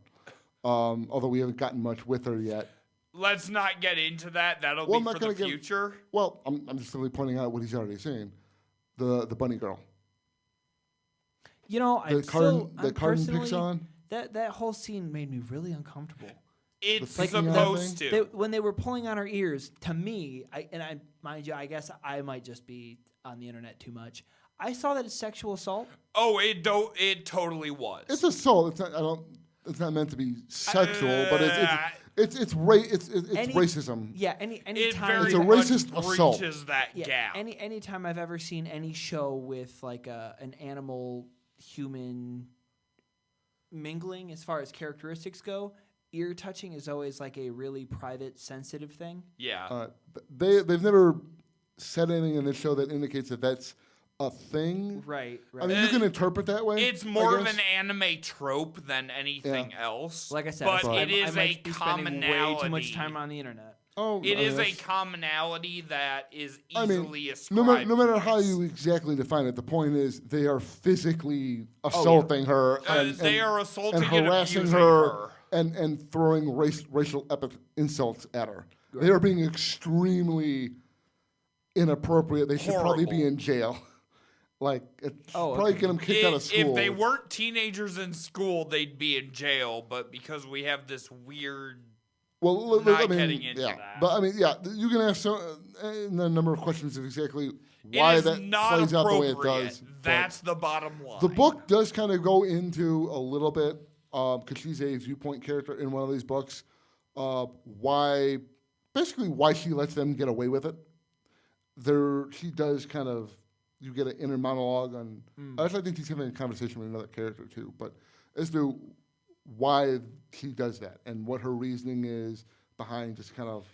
Although we haven't gotten much with her yet. Let's not get into that. That'll be for the future. I'm just simply pointing out what he's already saying. The bunny girl. Carden picks on. That whole scene made me really uncomfortable. It's like supposed to. When they were pulling on her ears, to me, mind you, I guess I might just be on the internet too much. I saw that as sexual assault. Oh, it totally was. It's assault. It's not meant to be sexual, but it's racism. Yeah, any time it's a racist assault. That gap. Any time I've ever seen any show with like an animal human mingling as far as characteristics go, ear touching is always like a really private, sensitive thing. Yeah. They've never said anything in this show that indicates that that's a thing. Right. I mean, you can interpret that way. It's more of an anime trope than anything else. Like I said, but I it is a be commonality. Way too much time on the internet. It is a commonality that is easily ascribed. No matter how you exactly define it, the point is they are physically assaulting her. They are assaulting and harassing her. And throwing racial insults at her. Right. They are being extremely inappropriate. They should probably be Horrible. in jail. Like, Oh, probably okay. get them kicked out of school. If they weren't teenagers in school, they'd be in jail. But because we have this weird, Well, not I mean, getting into yeah, that. but I mean, yeah, you can ask a number of questions of exactly why it is that not plays out the way it appropriate. does. but That's the bottom line. the book does kind of go into a little bit because she's a viewpoint character in one of these books. Why she lets them get away with it. She does kind of. You get an inner monologue on. Actually, I think she's having a conversation with another character too, but as to why she does that and what her reasoning is behind just kind of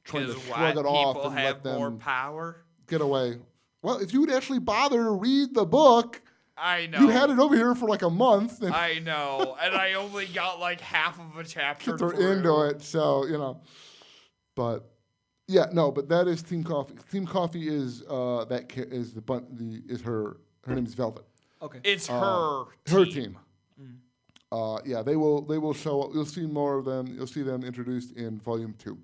trying to shrug it off and let them more power. get away. Well, if you would actually bother to read the book, I know. you had it over here for like a month. And I know, and I only got like half of a chapter they're through. into it, so But yeah, no, but that is Team Coffee. Team Coffee is her name is Velvet. Okay. It's her team. Yeah, they will show up. You'll see more of them. You'll see them introduced in Volume 2.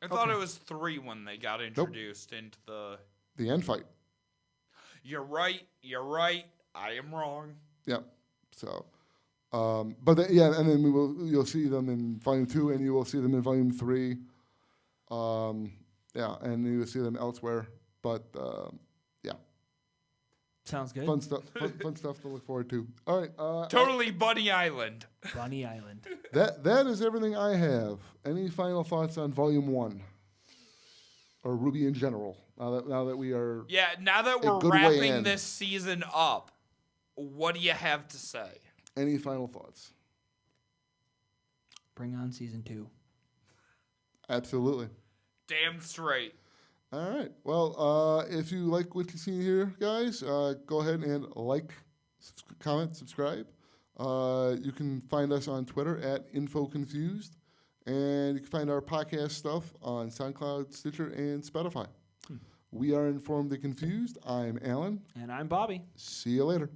I thought it was 3 when they got introduced into the end fight. You're right. I am wrong. Yeah. So, but and then you'll see them in Volume 2, and you will see them in Volume 3. Yeah, and you will see them elsewhere. But yeah. Sounds good. Fun stuff. Fun stuff to look forward to. All right. Totally Bunny Island. Bunny Island. That is everything I have. Any final thoughts on Volume 1? Or RWBY in general? Now that we are Now that we're wrapping this season up, what do you have to say? Any final thoughts? Bring on season 2. Absolutely. Damn straight. All right. Well, if you like what you see here, guys, go ahead and like, comment, subscribe. You can find us on Twitter at InfoConfused, and you can find our podcast stuff on SoundCloud, Stitcher, and Spotify. We are Informed and Confused. I'm Alan. And I'm Bobby. See you later.